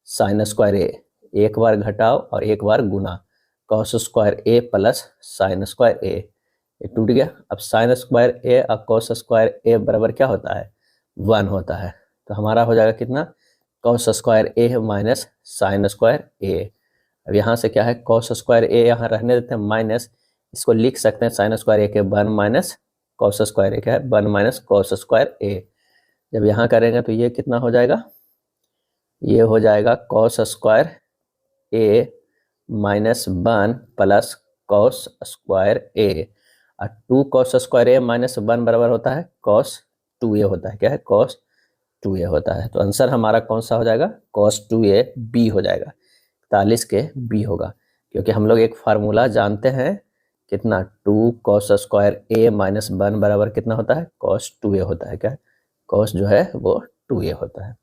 sine square a, एक बार घटाओ और एक बार गुना, cos square a plus sine square a, ये टूट गया। अब साइन स्क्वायर a और कॉस स्क्वायर a बराबर क्या होता है 1 होता है। तो हमारा हो जाएगा कितना cos square a minus sine square a। अब यहाँ से क्या है कॉस स्क्वायर a यहाँ रहने देते हैं माइनस, इसको लिख सकते हैं साइन स्क्वायर a के 1 माइनस कॉस स्क्वायर a क्या है 1 माइनस कॉस स्क्वायर a। जब यहाँ करेंगे तो ये कितना हो जाएगा, ये हो जाएगा cos square a minus 1 plus cos square a, और 2 कॉस स्क्वायर a माइनस 1 बराबर होता है कॉस 2a होता है, क्या है कॉस 2a होता है। तो आंसर हमारा कौन सा हो जाएगा cos 2a b हो जाएगा, 41 के b होगा। क्योंकि हम लोग एक फार्मूला जानते हैं कितना 2 cos स्क्वायर a माइनस 1 बराबर कितना होता है cos 2a होता है, क्या है cos जो है वो 2a होता है।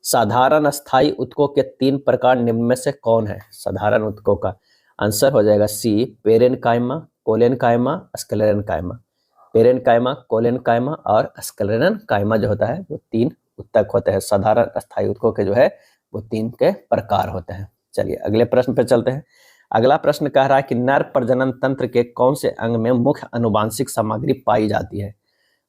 साधारण स्थायी उत्तकों के 3 प्रकार निम्न में से कौन है। साधारण उत्तकों का आंसर हो जाएगा C parenchyma, collenchyma, sclerenchyma. Parenchyma, collenchyma और स्क्लेरेनकाइमा जो होता है वो 3 उत्तक होते हैं। साधारण स्थायी उत्तकों के जो है वो 3 के प्रकार होते हैं। चलिए अगले प्रश्न पे चलते हैं। अगला प्रश्न कह रहा है कि नर प्रजनन तंत्र के कौन से अंग में मुख्य आनुवांशिक सामग्री पाई जाती है,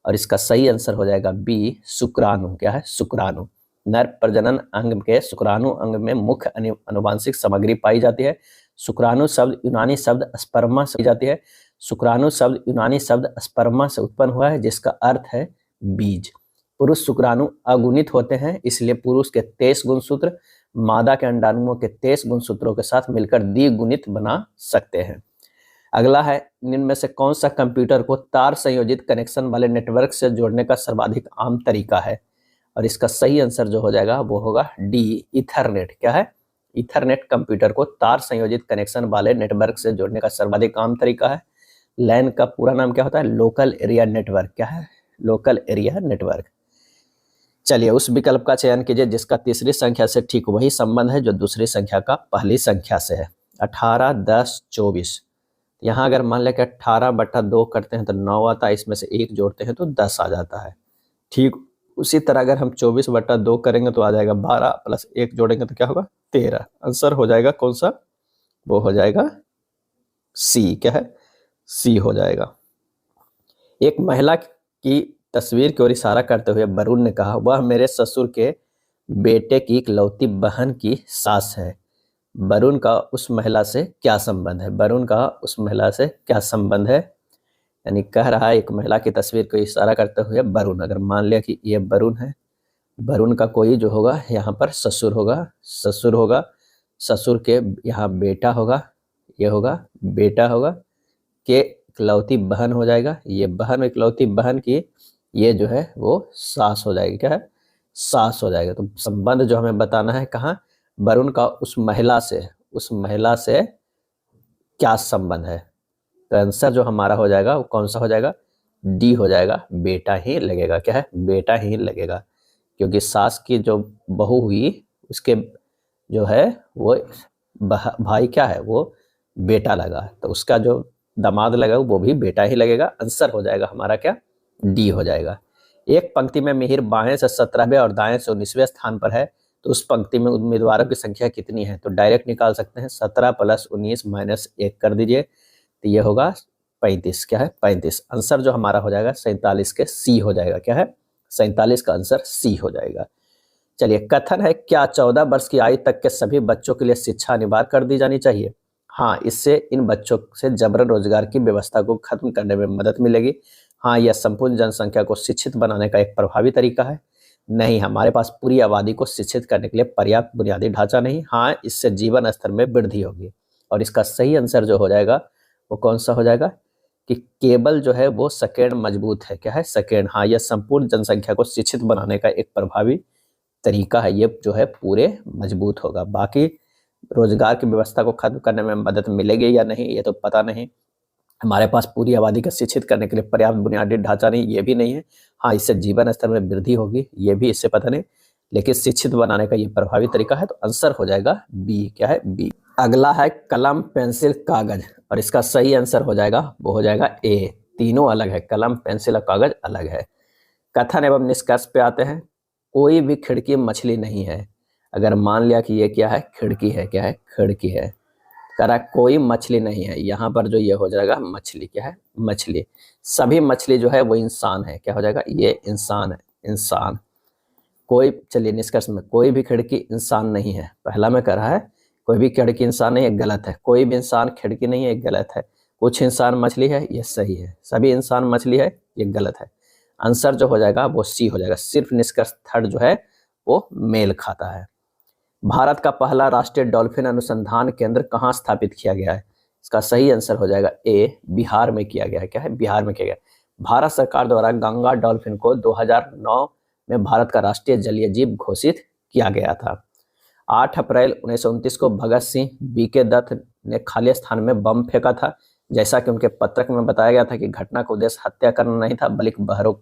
और इसका सही आंसर हो जाएगा B शुक्राणु। क्या है शुक्राणु। नर प्रजनन अंग के शुक्राणु अंग में मुख्य आनुवांशिक सामग्री पाई जाती है। शुक्राणु शब्द यूनानी शब्द स्पर्मा से जाती है। शुक्राणु शब्द यूनानी शब्द स्पर्मा से उत्पन्न हुआ है, जिसका अर्थ है बीज। पुरुष शुक्राणु अगुणित होते हैं, इसलिए पुरुष के 23 गुणसूत्र मादा के अंडाणुओं के 23 गुणसूत्रों के साथ मिलकर द्विगुणित बना सकते हैं। अगला है, निम्न में से कौन सा कंप्यूटर को तार संयोजित कनेक्शन वाले नेटवर्क से जोड़ने का सर्वाधिक आम तरीका है? और इसका सही आंसर जो हो जाएगा वो होगा डी, ईथरनेट। क्या है? ईथरनेट कंप्यूटर को तार संयोजित कनेक्शन वाले नेटवर्क से जोड़ने का सर्वाधिक आम तरीका है। लैन का पूरा नाम क्या होता है? Local area network. क्या है? Local area network. चलिए उस विकल्प का चयन कीजिए जिसका तीसरी संख्या से ठीक वही संबंध है जो दूसरी संख्या का पहली संख्या से है। 18, 10, 24। यहाँ अगर मान लें कि 18/2 करते हैं तो 9 आता है, इसमें से 1 जोड़ते हैं तो 10 आ जाता है। ठीक उसी तरह अगर हम 24/2 करेंगे तो आ जाएगा 12 प्लस 1 जोड़ेंगे तो क्या होगा? 13। आंसर हो जाएगा कौन सा? वो हो जाएगा सी। क्या है? सी हो जाएगा। एक महिला की तस्वीर की ओर इशारा करते हुए वरुण ने कहा, वह मेरे ससुर के बेटे की इकलौती बहन की सास है। वरुण का उस महिला से क्या संबंध है? वरुण का उस महिला से क्या संबंध है? यानी कह रहा है एक महिला की तस्वीर को इशारा करते हुए वरुण। अगर मान लिया कि ये वरुण है, वरुण का कोई जो होगा यहाँ पर ससुर होगा, ससुर होगा, ससुर के यहाँ बेटा होगा, ये होगा बेटा होगा, के इकलौती बहन हो जाएगा, ये बहन इकलौती बहन की ये जो है वो सास हो जाएगी। क्या है? सास हो जाएगा। तो संबंध जो हमें बताना है कहाँ? वरुण का उस महिला से क्या संबंध है? तो आंसर जो हमारा हो जाएगा वो कौन सा हो जाएगा? डी हो जाएगा, बेटा ही लगेगा। क्या है? बेटा ही लगेगा, क्योंकि सास की जो बहू हुई उसके जो है वो भाई क्या है? वो बेटा लगा, तो उसका जो दामाद लगा वो भी बेटा ही लगेगा। आंसर हो जाएगा हमारा क्या? डी हो जाएगा। एक पंक्ति में मिहिर बाएं से 17वें और दाएं से 19वें स्थान पर है, तो उस पंक्ति में उम्मीदवारों की संख्या कितनी है? तो डायरेक्ट निकाल सकते हैं। 17 + 19 - 1 कर दीजिए तो ये होगा 35। क्या है? 35। आंसर जो हमारा हो जाएगा 47 के सी हो जाएगा। क्या है? 47 का आंसर सी हो जाएगा। चलिए, कथन है, क्या 14 वर्ष की आयु तक के सभी बच्चों के लिए शिक्षा अनिवार्य कर दी जानी चाहिए? हाँ, इससे इन बच्चों से जबरन रोजगार की व्यवस्था को खत्म करने में मदद मिलेगी। हाँ, यह संपूर्ण जनसंख्या को शिक्षित बनाने का एक प्रभावी तरीका है। नहीं, हमारे पास पूरी आबादी को शिक्षित करने के लिए पर्याप्त बुनियादी ढांचा नहीं। हाँ, इससे जीवन स्तर में वृद्धि होगी। और इसका सही आंसर जो हो जाएगा वो कौन सा हो जाएगा? कि केबल जो है वो सेकेंड मजबूत है। क्या है? सेकेंड। हाँ, यह संपूर्ण जनसंख्या को शिक्षित बनाने का एक प्रभावी तरीका है। ये जो है पूरे मजबूत होगा। बाकी रोजगार की व्यवस्था को खत्म करने में मदद मिलेगी या नहीं ये तो पता नहीं। हमारे पास पूरी आबादी को शिक्षित करने के लिए पर्याप्त बुनियादी ढांचा नहीं, ये भी नहीं है। हाँ, इससे जीवन स्तर में वृद्धि होगी, ये भी इससे पता नहीं, लेकिन शिक्षित बनाने का ये प्रभावी तरीका है। तो आंसर हो जाएगा बी। क्या है? बी। अगला है कलम, पेंसिल, कागज, और इसका सही आंसर हो जाएगा वो हो जाएगा ए। तीनों अलग है, कलम, पेंसिल और कागज अलग है। कथन एवं निष्कर्ष पे आते हैं। कोई भी खिड़की मछली नहीं है। अगर मान लिया कि ये क्या है? खिड़की है। क्या है? खिड़की है। कह रहा है कोई मछली नहीं है, यहाँ पर जो ये हो जाएगा मछली। क्या है? मछली। सभी मछली जो है वो इंसान है। क्या हो जाएगा? ये इंसान है, इंसान। कोई, चलिए निष्कर्ष में, कोई भी खिड़की इंसान नहीं है। पहला में कह रहा है कोई भी खिड़की इंसान नहीं है, गलत है। कोई भी इंसान खिड़की नहीं है, गलत है। कुछ इंसान मछली है, ये सही है। सभी इंसान मछली है, ये गलत है। आंसर जो हो जाएगा वो सी हो जाएगा। सिर्फ निष्कर्ष थर्ड जो है वो मेल खाता है। भारत का पहला राष्ट्रीय डॉल्फिन अनुसंधान केंद्र कहाँ स्थापित किया गया है? इसका सही आंसर हो जाएगा ए, बिहार में किया गया है। क्या है? बिहार में किया गया। भारत सरकार द्वारा गंगा डॉल्फिन को 2009 में भारत का राष्ट्रीय जलीय जीव घोषित किया गया था। 8 अप्रैल 1929 को भगत सिंह बीके दत्त ने खाली स्थान में बम फेंका था। जैसा कि उनके पत्रक में बताया गया था कि घटना का उद्देश्य हत्या करना नहीं था बल्कि बहरों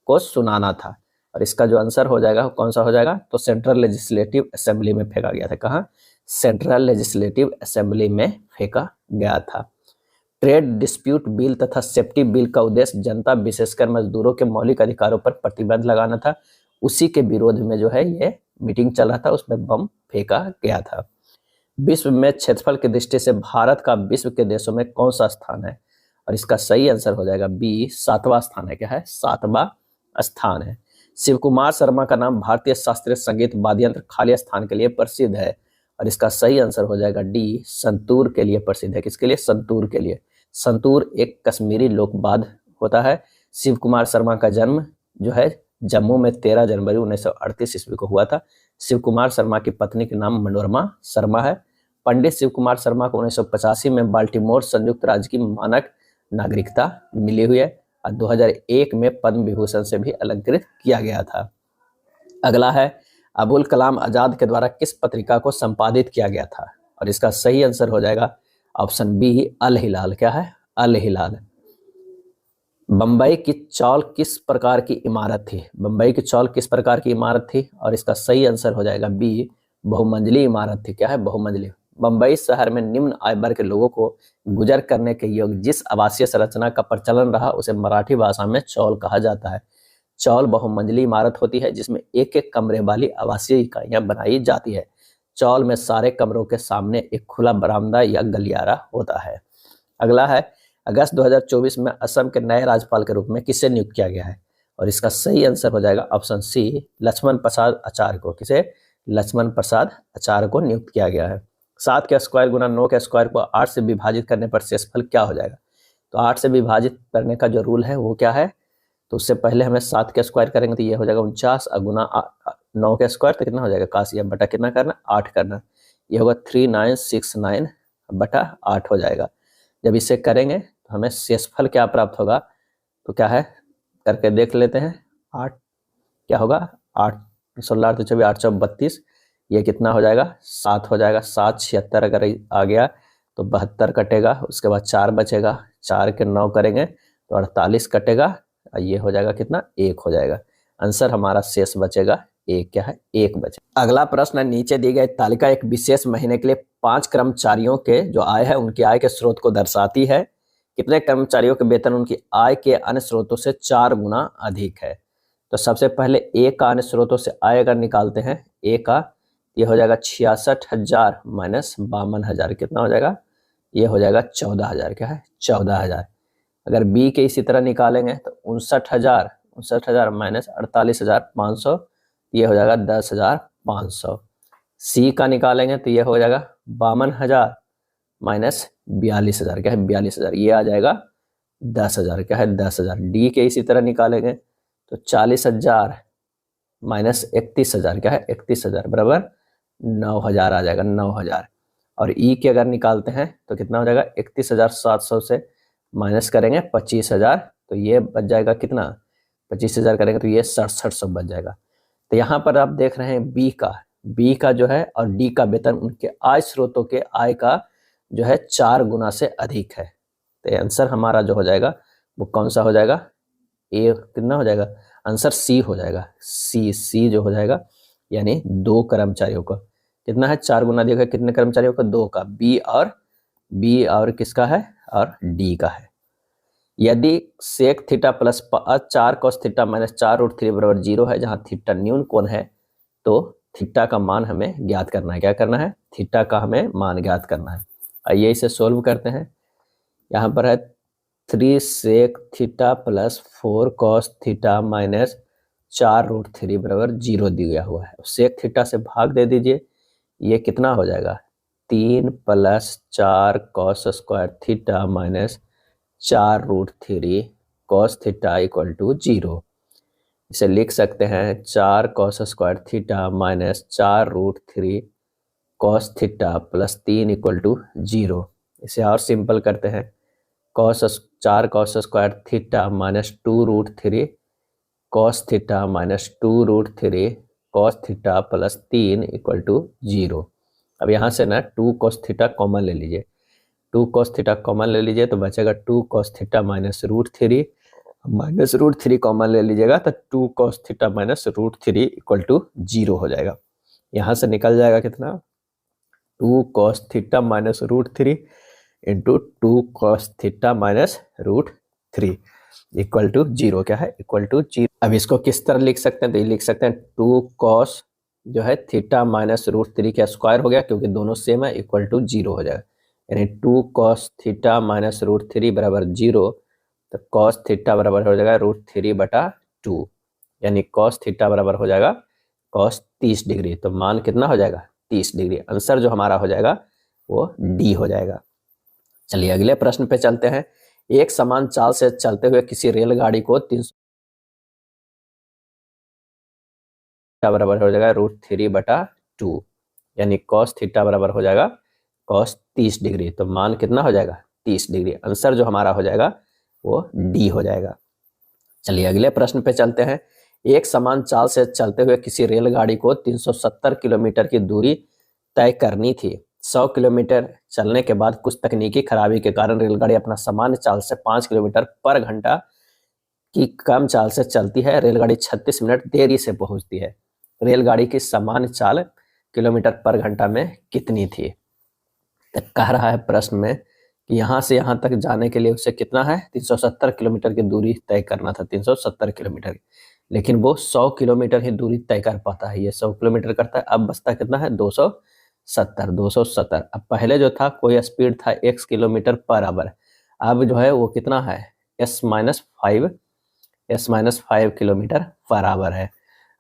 को सुनाना था। और इसका जो आंसर हो जाएगा कौन सा हो जाएगा? तो सेंट्रल लेजिस्लेटिव असेंबली में फेंका गया था। कहाँ? सेंट्रल लेजिस्लेटिव असेंबली में फेंका गया था। ट्रेड डिस्प्यूट बिल तथा सेफ्टी बिल का उद्देश्य जनता विशेषकर मजदूरों के मौलिक अधिकारों पर प्रतिबंध लगाना था। उसी के विरोध में जो है ये मीटिंग चल रहा था, उसमें बम फेंका गया था। विश्व में क्षेत्रफल की दृष्टि से भारत का विश्व के देशों में कौन सा स्थान है? और इसका सही आंसर हो जाएगा बी, 7वां स्थान है। क्या है? 7वां स्थान है। शिव कुमार शर्मा का नाम भारतीय शास्त्रीय संगीत वाद्य यंत्र खाली स्थान के लिए प्रसिद्ध है। और इसका सही आंसर हो जाएगा डी, संतूर के लिए प्रसिद्ध है। किसके लिए? संतूर के लिए। संतूर एक कश्मीरी लोकवाद्य होता है। शिव कुमार शर्मा का जन्म जो है जम्मू में 13 जनवरी 1938 ईस्वी को हुआ था। शिव कुमार शर्मा की पत्नी के नाम मनोरमा शर्मा है। पंडित शिव कुमार शर्मा को 1985 में बाल्टीमोर संयुक्त राज्य की मानक नागरिकता मिली हुई है और 2001 में पद्म विभूषण से भी अलंकृत किया गया था। अगला है अबुल कलाम आजाद के द्वारा किस पत्रिका को संपादित किया गया था, और इसका सही आंसर हो जाएगा ऑप्शन बी अल हिलाल। क्या है? अल हिलाल। बंबई की चौल किस प्रकार की इमारत थी? बंबई की चौल किस प्रकार की इमारत थी, और इसका सही आंसर हो जाएगा बी बहुमंजिली इमारत थी। क्या है? बहुमंजिली। बंबई शहर में निम्न आय वर्ग के लोगों को गुजर करने के योग्य जिस आवासीय संरचना का प्रचलन रहा उसे मराठी भाषा में चौल कहा जाता है। चौल बहुमंजिली इमारत होती है जिसमें एक एक कमरे वाली आवासीय इकाइयां बनाई जाती है। चौल में सारे कमरों के सामने एक खुला बरामदा या गलियारा होता है। अगला है अगस्त 2024 में असम के नए राज्यपाल के रूप में किसे नियुक्त किया गया है, और इसका सही आंसर हो जाएगा ऑप्शन सी लक्ष्मण प्रसाद आचार्य को। किसे? लक्ष्मण प्रसाद आचार्य को नियुक्त किया गया है। 7 के स्क्वायर गुना 9 के स्क्वायर को 8 से विभाजित करने पर शेषफल क्या हो जाएगा? तो 8 से विभाजित करने का जो रूल है वो क्या है? तो उससे पहले हमें 7 के स्क्वायर करेंगे तो ये हो जाएगा 49 और गुना 9 के स्क्वायर तो कितना हो जाएगा? काशी बटा कितना करना? 8 करना। ये होगा 3969 बटा 8 हो जाएगा। जब इसे करेंगे तो हमें शेषफल क्या प्राप्त होगा? तो क्या है करके देख लेते हैं। 8 क्या होगा? 8 16 तो 24 8 4 32, ये कितना हो जाएगा? 7 हो जाएगा। 7 76 अगर आ गया तो 72 कटेगा, उसके बाद 4 बचेगा, 4 के 9 करेंगे तो 48 कटेगा, ये हो जाएगा कितना? 1 हो जाएगा। आंसर हमारा शेष बचेगा 1। क्या है? 1 बचेगा। अगला प्रश्न है नीचे दी गई तालिका एक विशेष महीने के लिए 5 कर्मचारियों के जो आय है उनकी आय के स्रोत को दर्शाती है। कितने कर्मचारियों के वेतन उनकी आय के अन्य स्रोतों से 4 गुना अधिक है? तो सबसे पहले ए का अन्य स्रोतों से आय अगर निकालते हैं, ए का ये हो जाएगा 66,000 माइनस 52,000 कितना हो जाएगा? ये हो जाएगा 14,000। क्या है? 14,000। अगर बी के इसी तरह निकालेंगे तो 59,000 माइनस 48,500 ये हो जाएगा 10,500। सी का निकालेंगे तो ये हो जाएगा 52,000 माइनस 42,000। क्या है? 42,000, ये आ जाएगा 10,000। क्या है? 10,000। डी के इसी तरह निकालेंगे तो 40,000 माइनस 31,000। क्या है? 31,000 बराबर 9,000 आ जाएगा। 9,000। और ई के अगर निकालते हैं तो कितना हो जाएगा? 31,700 से माइनस करेंगे 25,000 तो ये बच जाएगा कितना? 25,000 करेंगे तो ये 6700 बच जाएगा। तो यहाँ पर आप देख रहे हैं बी का जो है और डी का वेतन उनके आय स्रोतों के आय का जो है 4 गुना से अधिक है। तो आंसर हमारा जो हो जाएगा वो कौन सा हो जाएगा? ए कितना हो जाएगा? आंसर सी हो जाएगा। सी जो हो जाएगा यानी 2 कर्मचारियों का कितना है? 4 गुना अधिक है। कितने कर्मचारियों का? 2 का। बी और किसका है? और डी का है। यदि sec theta plus 4 cos theta minus 4 root 3 बराबर 0 है, जहां थीटा न्यून कोण है, तो थीटा का मान हमें ज्ञात करना है। क्या करना है? थीटा का हमें मान ज्ञात करना है। आइए इसे सोल्व करते हैं। यहाँ पर है 3 sec theta plus 4 cos theta minus 4 root 3 बराबर 0 दिया हुआ है। सेक थीटा से भाग दे दीजिए, ये कितना हो जाएगा? 3 plus 4 cos square theta minus 4 root 3 cos theta equal to 0। इसे लिख सकते हैं 4 cos square theta minus 4 root 3 cos theta plus 3 equal to 0। इसे और सिंपल करते हैं 4 cos square theta minus 2 root 3 cos theta minus 2 root 3 cos theta plus 3 equal to 0। अब यहाँ से ना 2 cos थीटा कॉमन ले लीजिए। 2 cos थीटा कॉमन ले लीजिए तो बचेगा 2 cos theta minus root 3 minus root 3 common ले लीजिएगा तो 2 cos theta minus root 3 equal to 0 हो जाएगा। यहाँ से निकल जाएगा कितना? 2 cos theta minus root 3 into 2 cos theta minus root 3 equal to 0। क्या है? Equal to 0। अब इसको किस तरह लिख सकते हैं? तो ये लिख सकते हैं 2 cos जो है थीटा माइनस रूट 3 का स्क्वायर हो गया क्योंकि दोनों सेम है, इक्वल टू 0 हो जाएगा। यानी 2 cos थीटा माइनस रूट 3 बराबर 0, तो cos थीटा बराबर हो जाएगा रूट 3 बटा 2, यानी cos थीटा बराबर हो जाएगा cos 30 डिग्री। तो मान कितना हो जाएगा? 30 डिग्री। आंसर जो हमारा हो जाएगा वो डी हो जाएगा। चलिए अगले प्रश्न पे चलते हैं। एक समान चाल से चलते हुए किसी रेलगाड़ी को 300 बराबर हो जाएगा √3/2, यानी cos थीटा बराबर हो जाएगा cos 30 डिग्री। तो मान कितना हो जाएगा 30 डिग्री। आंसर जो हमारा हो जाएगा वो डी हो जाएगा। चलिए अगले प्रश्न पे चलते हैं। एक समान चाल से चलते हुए किसी रेलगाड़ी को 370 किलोमीटर की दूरी तय करनी थी। 100 किलोमीटर चलने के बाद कुछ तकनीकी खराबी के कारण रेलगाड़ी अपना सामान्य चाल से 5 किलोमीटर पर घंटा की कम चाल से चलती है। रेलगाड़ी 36 मिनट देरी से पहुंचती है। रेलगाड़ी की सामान्य चाल किलोमीटर पर घंटा में कितनी थी। तो कह रहा है प्रश्न में कि यहाँ से यहाँ तक जाने के लिए उसे कितना है 370 किलोमीटर की दूरी तय करना था, 370 किलोमीटर, लेकिन वो 100 किलोमीटर ही दूरी तय कर पाता है। ये 100 किलोमीटर करता है। अब बचता कितना है 270। अब पहले जो था कोई स्पीड था x किलोमीटर पर आवर, अब जो है वो कितना है s-5 किलोमीटर पर आवर है।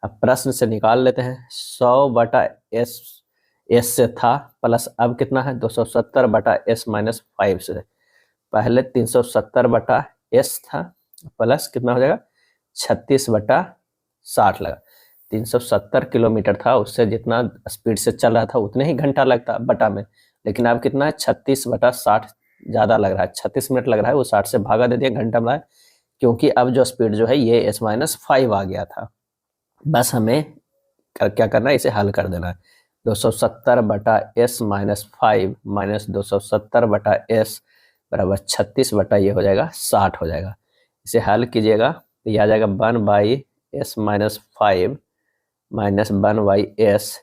अब प्रश्न से निकाल लेते हैं। 100/s से था प्लस अब कितना है 270/s-5 से। पहले 370/s था प्लस कितना हो जाएगा 36/60 लगा। 370 किलोमीटर था, उससे जितना स्पीड से चल रहा था उतने ही घंटा लगता बटा में, लेकिन अब कितना है 36/60 ज़्यादा लग रहा है, 36 मिनट लग रहा है। वो 60 से भागा दे दिया, घंटा में, क्योंकि अब जो स्पीड जो है ये s-5 आ गया था। बस हमें क्या करना है, इसे हल कर देना है। 270/s-5 माइनस 270/s बराबर 36 ये हो जाएगा 60 हो जाएगा। इसे हल कीजिएगा तो यह आ जाएगा 1/s-5 माइनस 1/s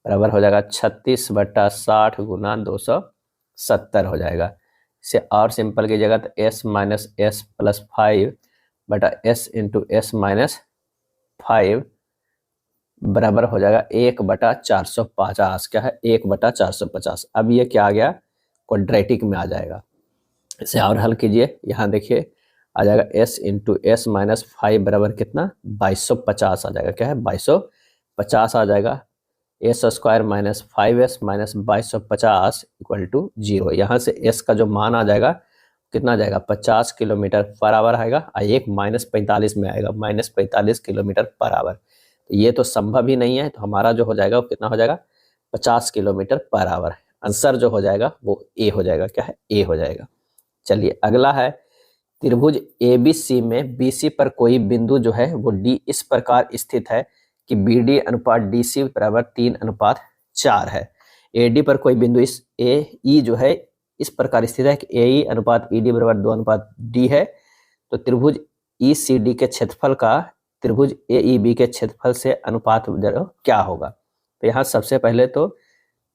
बराबर हो जाएगा 36/60 गुना 270 हो जाएगा। इसे और सिंपल कीजिएगा तो s-s+5/s इंटू s-5 बराबर हो जाएगा 1/450। क्या है 1/450। अब ये क्या आ गया क्वाड्रेटिक में आ जाएगा। इसे और हल कीजिए, यहाँ देखिए आ जाएगा s इंटू s-5 बराबर कितना 2250 आ जाएगा। क्या है 2250 आ जाएगा। s² minus 5s minus 2250 equal to 0। यहाँ से s का जो मान आ जाएगा कितना आ जाएगा 50 किलोमीटर पर आवर आएगा, और एक -45 में आएगा, -45 किलोमीटर पर आवर। तो ये तो संभव ही नहीं है, तो हमारा जो हो जाएगा वो कितना हो जाएगा 50 किलोमीटर पर आवर। आंसर जो हो जाएगा वो ए हो जाएगा। क्या है ए हो जाएगा। चलिए अगला है, त्रिभुज ABC में BC पर कोई बिंदु जो है वो D इस प्रकार स्थित है कि BD अनुपात DC बराबर 3:4 है। AD पर कोई बिंदु इस AE जो है इस प्रकार स्थित है कि AE अनुपात ED बराबर 2:D है। तो त्रिभुज ECD के क्षेत्रफल का त्रिभुज AEB के क्षेत्रफल से अनुपात क्या होगा। तो यहाँ सबसे पहले तो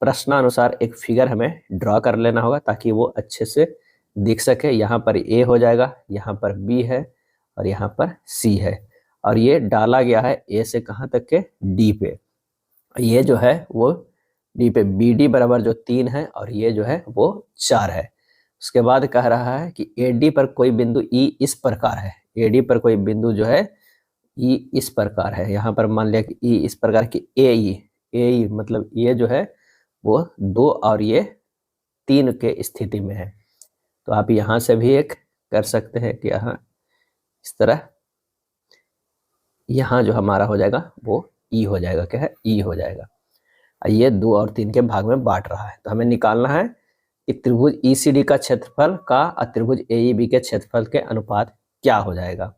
प्रश्नानुसार एक फिगर हमें ड्रॉ कर लेना होगा ताकि वो अच्छे से दिख सके। यहाँ पर A हो जाएगा, यहाँ पर B है और यहाँ पर C है, और ये डाला गया है A से कहाँ तक के D पे। ये जो है वो D पे BD बराबर जो 3 है और ये जो है वो 4 है। उसके बाद कह रहा है कि AD पर कोई बिंदु E इस प्रकार है। AD पर कोई बिंदु जो है E इस प्रकार है। यहाँ पर मान लिया कि E इस प्रकार की AE मतलब ये जो है वो 2 और ये 3 के स्थिति में है। तो आप यहाँ से भी एक कर सकते हैं कि यहाँ इस तरह यहाँ जो हमारा हो जाएगा वो ई हो जाएगा। क्या है ई हो जाएगा। ये 2 और 3 के भाग में बांट रहा है। तो हमें निकालना है कि त्रिभुज ECD का क्षेत्रफल का और त्रिभुज AEB के क्षेत्रफल के अनुपात क्या हो जाएगा।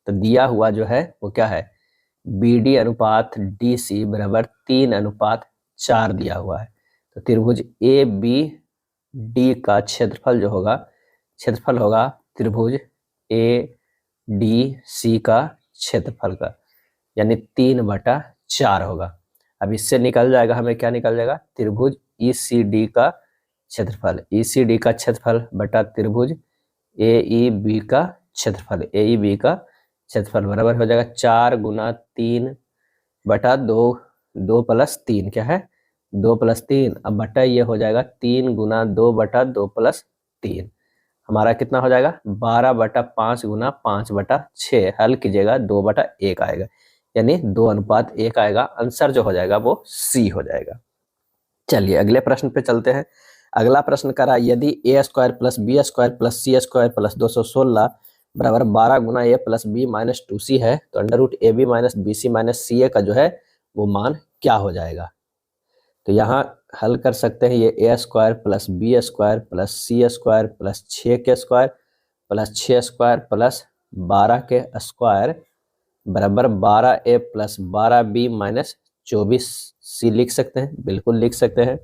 तो दिया हुआ जो है वो क्या है BD अनुपात DC बराबर 3:4 दिया हुआ है। तो त्रिभुज ABD का क्षेत्रफल जो होगा त्रिभुज ADC का क्षेत्रफल का, यानी 3/4 होगा। अब इससे निकल जाएगा हमें क्या निकल जाएगा त्रिभुज ECD का क्षेत्रफल, ECD का क्षेत्रफल बटा त्रिभुज AEB का क्षेत्रफल, AEB का क्षेत्रफल बराबर हो जाएगा 4 गुना 3/2, 2 + 3। क्या है 2 + 3। अब बटा ये हो जाएगा 3 गुना 2/2 + 3। हमारा कितना हो जाएगा 12/5 गुना 5/6। हल कीजिएगा 2/1 आएगा, यानी 2:1 आएगा। आंसर जो हो जाएगा वो C हो जाएगा। चलिए अगले प्रश्न पे चलते हैं। अगला प्रश्न करा, यदि a square plus b square plus c square plus 216 बराबर 12 गुना a plus b minus 2c है, तो under root a b minus b c minus c a का जो है वो मान क्या हो जाएगा। तो यहाँ हल कर सकते हैं, ये a square plus b square plus c square plus 6 के स्क्वायर प्लस 6 स्क्वायर प्लस 12 के स्क्वायर बराबर 12a plus 12b minus 24c लिख सकते हैं, बिल्कुल लिख सकते हैं।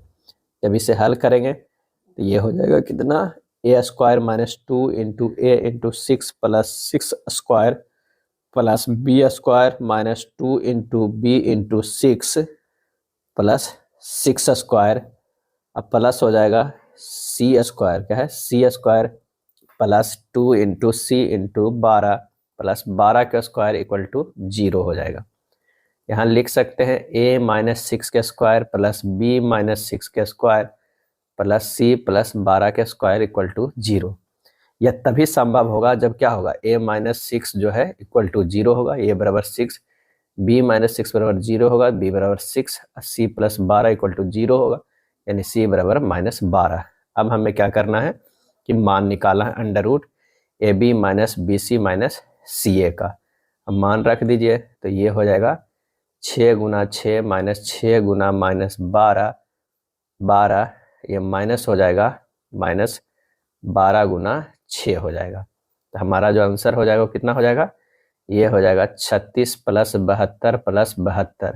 जब इसे हल करेंगे तो ये हो जाएगा कितना, a square minus 2 into a into 6 plus 6 square plus b square minus 2 into b into 6 plus 6 square, अब प्लस हो जाएगा सी स्क्वायर, क्या है c square plus 2 into c into 12 plus 12 का स्क्वायर इक्वल टू 0 हो जाएगा। यहाँ लिख सकते हैं a माइनस 6 के स्क्वायर प्लस बी माइनस 6 के स्क्वायर प्लस सी प्लस 12 के स्क्वायर इक्वल टू 0। यह तभी संभव होगा जब क्या होगा, a माइनस 6 जो है इक्वल टू 0 होगा, a बराबर 6, b माइनस 6 बराबर 0 होगा, b बराबर 6, c प्लस 12 इक्वल टू 0 होगा, यानी c बराबर माइनस 12। अब हमें क्या करना है कि मान निकालना है under root a b minus b c minus c a का। अब मान रख दीजिए तो ये हो जाएगा 6 गुना 6 माइनस 6 गुना माइनस 12, 12 ये माइनस हो जाएगा माइनस 12 गुना 6 हो जाएगा। तो हमारा जो आंसर हो जाएगा वो कितना हो जाएगा, ये हो जाएगा 36 प्लस 72 प्लस 72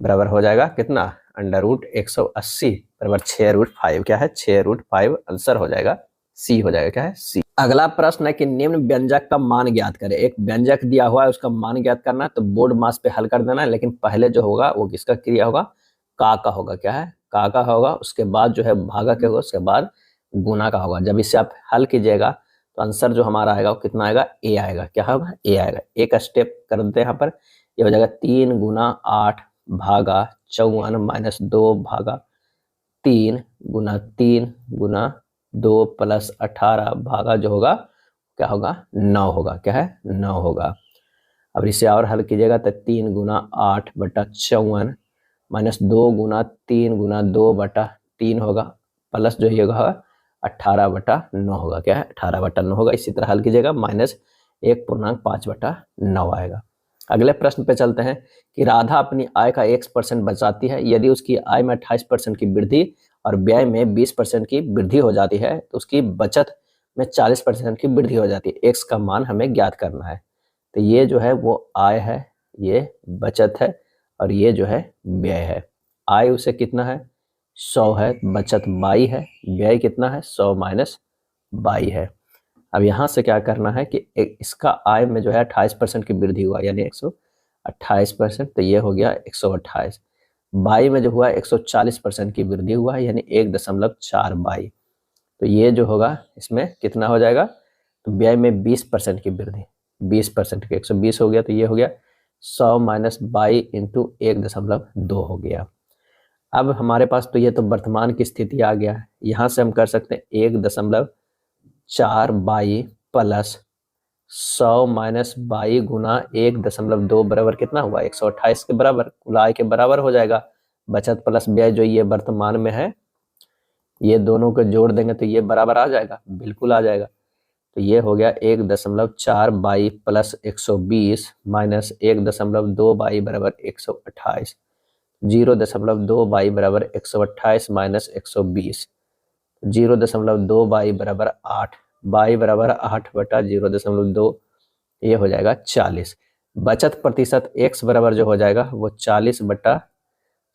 बराबर हो जाएगा कितना, अंडर रूट 180 बराबर 6 रूट 5, क्या है 6 रूट 5, आंसर हो जाएगा सी हो जाएगा, क्या है सी। अगला प्रश्न है कि निम्न व्यंजक का मान ज्ञात करें। एक व्यंजक दिया हुआ है, उसका मान ज्ञात करना है, तो बोर्ड मास पे हल कर देना है, लेकिन पहले जो होगा वो किसका क्रिया होगा, का होगा, क्या है का होगा, उसके बाद जो है भागा के होगा, उसके बाद गुना का होगा। जब इसे आप हल कीजिएगा तो आंसर जो हमारा आएगा वो कितना आएगा, ए आएगा, क्या होगा ए आएगा। एक स्टेप कर देते हैं यहाँ पर, ये हो जाएगा 3 गुना 8 भागा 54 माइनस 2 भागा 3 गुना 3 गुना 2 प्लस 18 भागा जो होगा क्या होगा 9 होगा, क्या है 9 होगा। अब इसे और हल कीजिएगा तो 3 गुना 8 बटा 54 माइनस 2 गुना 3 गुना 2 बटा 3 होगा, प्लस जो ये होगा 18 बटा 9 होगा, क्या है 18 बटा 9 होगा। इसी तरह हल कीजिएगा माइनस 1.5 बटा 9 आएगा। अगले प्रश्न पे चलते हैं कि राधा अपनी आय का 1% बचाती है, यदि उसकी आय में 28% की वृद्धि और व्यय में 20% की वृद्धि हो जाती है तो उसकी बचत में 40% की वृद्धि हो जाती है। x का मान हमें ज्ञात करना है। तो ये जो है वो आय है, ये बचत है, और ये जो है व्यय है। आय उसे कितना है 100 है, बचत 22 है, व्यय कितना है 100 माइनस 22 है। अब यहाँ से क्या करना है कि इसका आय में जो है 28% की वृद्धि हुआ, यानी 128%, तो ये हो गया 128। 22 में जो हुआ 140% की वृद्धि हुआ है, यानी 1.42। तो ये जो होगा इसमें कितना हो जाएगा, तो व्यय में 20% की वृद्धि, 20% की 120 हो गया, तो ये हो गया 100 माइनस 22 इंटू 1.2 हो गया। अब हमारे पास तो ये तो वर्तमान की स्थिति आ गया है, यहाँ से हम कर सकते हैं 1.42 प्लस 100 माइनस 22 गुना 1.2 बराबर कितना हुआ 128 के बराबर, कुल आय के बराबर हो जाएगा। बचत प्लस व्यय जो ये वर्तमान में है, ये दोनों को जोड़ देंगे तो ये बराबर आ जाएगा, बिल्कुल आ जाएगा। तो ये हो गया 1.42 प्लस 120 माइनस 1.22 बराबर 128, 0.22 बराबर 128 माइनस 120, 0.22 बराबर 8, बाई बराबर 8 बटा 0.2, ये हो जाएगा 40। बचत प्रतिशत x बराबर जो हो जाएगा वो 40 बटा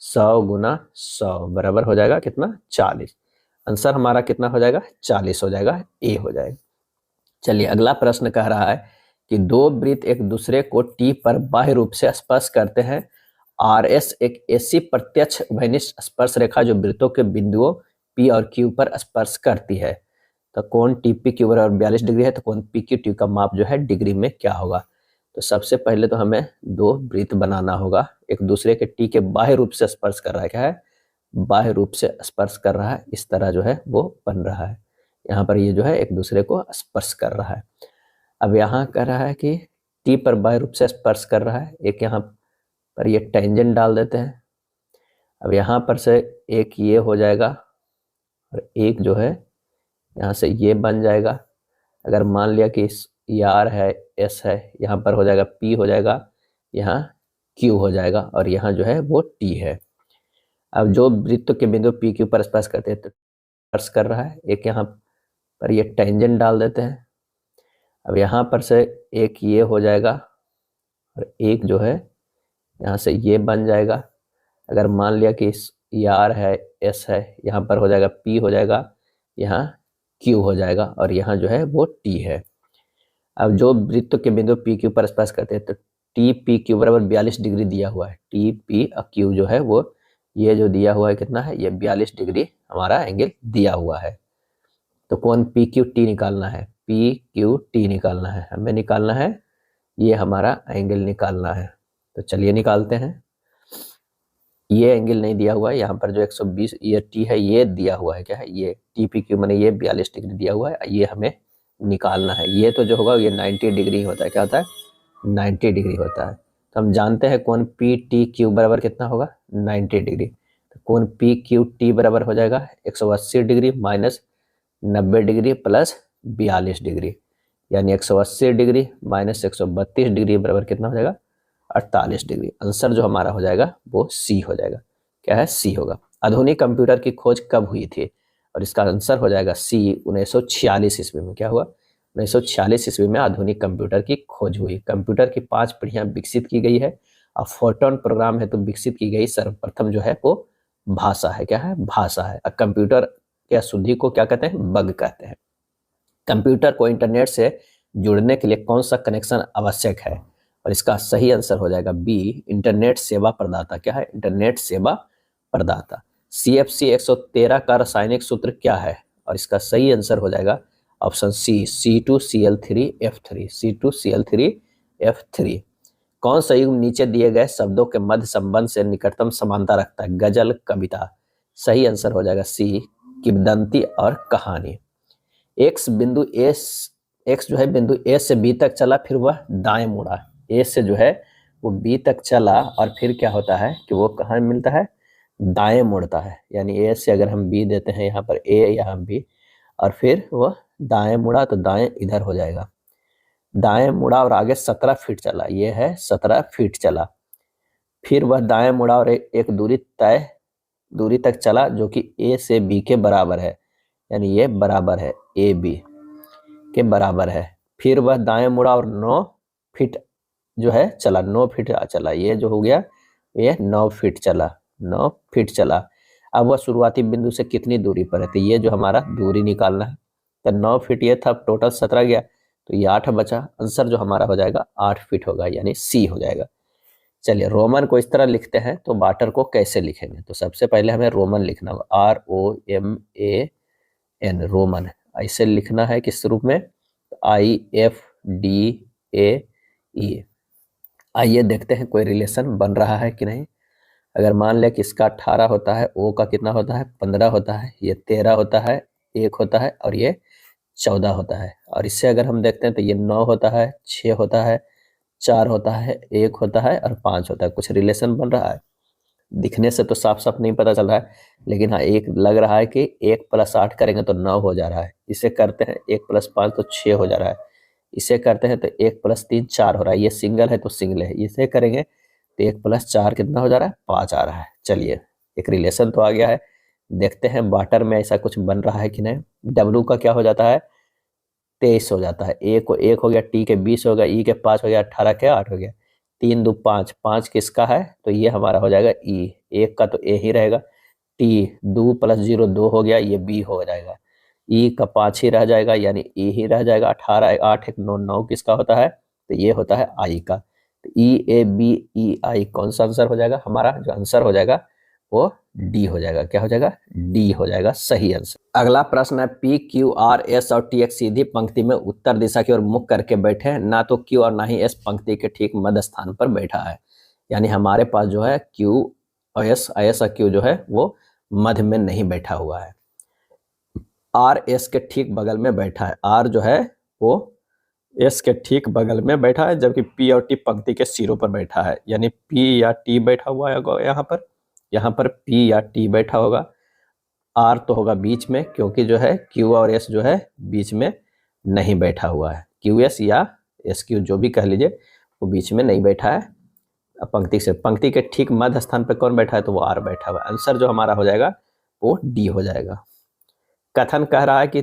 100 गुना 100 बराबर हो जाएगा कितना 40। आंसर हमारा कितना हो जाएगा 40 हो जाएगा, ए हो जाएगा। चलिए अगला प्रश्न कह रहा है कि दो वृत्त एक दूसरे को टी पर बाह्य रूप से स्पर्श करते हैं। आर एस एक ऐसी प्रत्यक्ष उभयनिष्ठ स्पर्श रेखा जो वृत्तों के बिंदुओं पी और क्यू पर स्पर्श करती है। तो कोण टी पी क्यू बराबर 42 डिग्री है, तो कोण पी क्यू टी का माप जो है डिग्री में क्या होगा। तो सबसे पहले तो हमें दो वृत्त बनाना होगा, एक दूसरे के टी के बाह्य रूप से स्पर्श कर रहा है, क्या है बाह्य रूप से स्पर्श कर रहा है, इस तरह जो है वो बन रहा है। यहाँ पर ये जो है एक दूसरे को स्पर्श कर रहा है। अब यहाँ कह रहा है कि टी पर बाह्य रूप से स्पर्श कर रहा है, एक यहाँ पर ये टेंजेंट डाल देते हैं। अब यहाँ पर से एक ये हो जाएगा और एक जो है यहाँ से ये बन जाएगा। अगर मान लिया कि ये आर है, एस है, यहाँ पर हो जाएगा पी हो जाएगा, यहाँ क्यू हो जाएगा और यहाँ जो है वो टी है। अब जो वृत्त के बिंदु पी क्यू पर स्पर्श करते हैं तो स्पर्श कर रहा है, एक यहाँ पर ये टेंजेंट डाल देते हैं। अब यहाँ पर से एक ये हो जाएगा और एक जो है यहाँ से ये बन जाएगा। अगर मान लिया कि ये आर है, एस है, यहाँ पर हो जाएगा पी हो जाएगा, यहाँ क्यू हो जाएगा और यहाँ जो है वो टी है। अब जो वृत्त के बिंदु पी क्यू पर स्पर्श करते हैं तो टी पी क्यू बराबर 42 डिग्री दिया हुआ है। टी पी और क्यू जो है वो ये जो दिया हुआ है कितना है, ये 42 डिग्री हमारा एंगल दिया हुआ है। तो कौन पी क्यू टी निकालना है, पी क्यू टी निकालना है, हमें निकालना है, ये हमारा एंगल निकालना है। तो चलिए निकालते हैं। ये एंगल नहीं दिया हुआ है, यहाँ पर जो 120 ये टी है ये दिया हुआ है, क्या है ये टी पी क्यू मैंने ये 42 डिग्री दिया हुआ है, ये हमें निकालना है। ये तो जो होगा ये 90 डिग्री होता है, क्या होता है 90 डिग्री होता है। तो हम जानते हैं कौन पी टी क्यू बराबर कितना होगा 90 डिग्री। तो कौन पी क्यू टी बराबर हो जाएगा 180 degree minus 90 degree plus 42 degree, यानी 180 डिग्री माइनस 132 डिग्री बराबर कितना हो जाएगा 48 डिग्री। आंसर जो हमारा हो जाएगा वो सी हो जाएगा, क्या है सी होगा। आधुनिक कंप्यूटर की खोज कब हुई थी, और इसका आंसर हो जाएगा सी 1946 ईस्वी में। क्या हुआ 1946 ईस्वी में आधुनिक कंप्यूटर की खोज हुई। कंप्यूटर की 5 पीढ़ियां विकसित की गई है और फोर्ट्रॉन प्रोग्राम है तो विकसित की गई सर्वप्रथम जो है वो भाषा है, क्या है भाषा है। कंप्यूटर के अशुद्धि को क्या कहते हैं, बग कहते हैं। कंप्यूटर को इंटरनेट से जुड़ने के लिए कौन सा कनेक्शन आवश्यक है, और इसका सही आंसर हो जाएगा बी इंटरनेट सेवा प्रदाता। क्या है इंटरनेट सेवा प्रदाता। CFC 113 का रासायनिक सूत्र क्या है, और इसका सही आंसर हो जाएगा ऑप्शन सी C2Cl3F3। C2Cl3F3। कौन सा युग नीचे दिए गए शब्दों के मध्य संबंध से निकटतम समानता रखता है, गजल कविता। सही आंसर हो जाएगा सी किंवदंती और कहानी। एक्स जो है बिंदु ए से बी तक चला, फिर वह दाएं मुड़ा। ए से जो है वो बी तक चला और फिर क्या होता है कि वो कहाँ मिलता है, दाएं मुड़ता है। यानी ए से अगर हम बी देते हैं, यहाँ पर ए यहाँ बी, और फिर वह दाएं मुड़ा तो दाएं इधर हो जाएगा। दाएं मुड़ा और आगे 17 फीट चला, ये है 17 फीट चला। फिर वह दाएं मुड़ा और एक तय दूरी तक चला जो कि ए से बी के बराबर है, यानी ये बराबर है ए बी के बराबर है। फिर वह दाएं मुड़ा और 9 फीट जो है चला, 9 फीट चला, ये जो हो गया ये 9 फीट चला, 9 फीट चला। अब वह शुरुआती बिंदु से कितनी दूरी पर है, तो ये जो हमारा दूरी निकालना है। तो 9 फीट ये था, टोटल 17 गया तो ये 8 बचा। आंसर जो हमारा हो जाएगा 8 फीट होगा, यानी सी हो जाएगा। चलिए रोमन को इस तरह लिखते हैं तो वाटर को कैसे लिखेंगे, तो सबसे पहले हमें रोमन लिखना होगा, ROMAN रोमन। ऐसे लिखना है किस रूप में, IFDAE। आइए देखते हैं कोई रिलेशन बन रहा है कि नहीं। अगर मान लें कि इसका 18 होता है, ओ का कितना होता है 15 होता है, ये 13 होता है, 1 होता है और ये 14 होता है। और इससे अगर हम देखते हैं तो ये 9 होता है, 6 होता है, 4 होता है, 1 होता है और 5 होता है। कुछ रिलेशन बन रहा है, दिखने से तो साफ साफ नहीं पता चल रहा है, लेकिन हाँ एक लग रहा है कि 1 + 8 करेंगे तो 9 हो जा रहा है। इसे करते हैं 1 + 5 तो 6 हो जा रहा है। इसे करते हैं तो 1 + 3 4 हो रहा है, ये सिंगल है तो सिंगल है। इसे करेंगे तो 1 + 4 कितना हो जा रहा है 5 आ रहा है। चलिए एक रिलेशन तो आ गया है, देखते हैं वाटर में ऐसा कुछ बन रहा है कि नहीं। डब्लू का क्या हो जाता है 23 हो जाता है, ए को 1 हो गया, टी के 20 हो गया, ई के 5 हो गया, 18 के 8 हो गया, 3 2 5, 5 किसका है तो ये हमारा हो जाएगा ई, 1 का तो ए ही रहेगा। टी 2 + 0 2 हो गया, ये बी हो जाएगा। ई का 5 ही रह जाएगा, यानी ई ही रह जाएगा। 18 8 1 9 9 किसका होता है तो ये होता है आई का। तो EABEI कौन सा आंसर हो जाएगा हमारा, जो आंसर हो जाएगा वो डी हो जाएगा। क्या हो जाएगा डी हो जाएगा सही आंसर। अगला प्रश्न है PQRS और T एक सीधी पंक्ति में उत्तर दिशा की ओर मुख करके बैठे हैं, ना तो Q और ना ही S पंक्ति के ठीक मध्य स्थान पर बैठा है। यानी हमारे पास जो है Q और S और Q जो है वो मध्य में नहीं बैठा हुआ है, R S के ठीक बगल में बैठा है। R जो है वो S के ठीक बगल में बैठा है, जबकि P और T पंक्ति के सिरों पर बैठा है। यानी P या T बैठा हुआ है यहाँ पर P या T बैठा होगा। आर तो होगा बीच में, क्योंकि जो है क्यू और एस जो है बीच में नहीं बैठा हुआ है, क्यू एस या एस क्यू जो भी कह लीजिए वो बीच में नहीं बैठा है। पंक्ति के ठीक मध्य स्थान पर कौन बैठा है, तो वो आर बैठा हुआ है। आंसर जो हमारा हो जाएगा वो डी हो जाएगा। कथन कह रहा है कि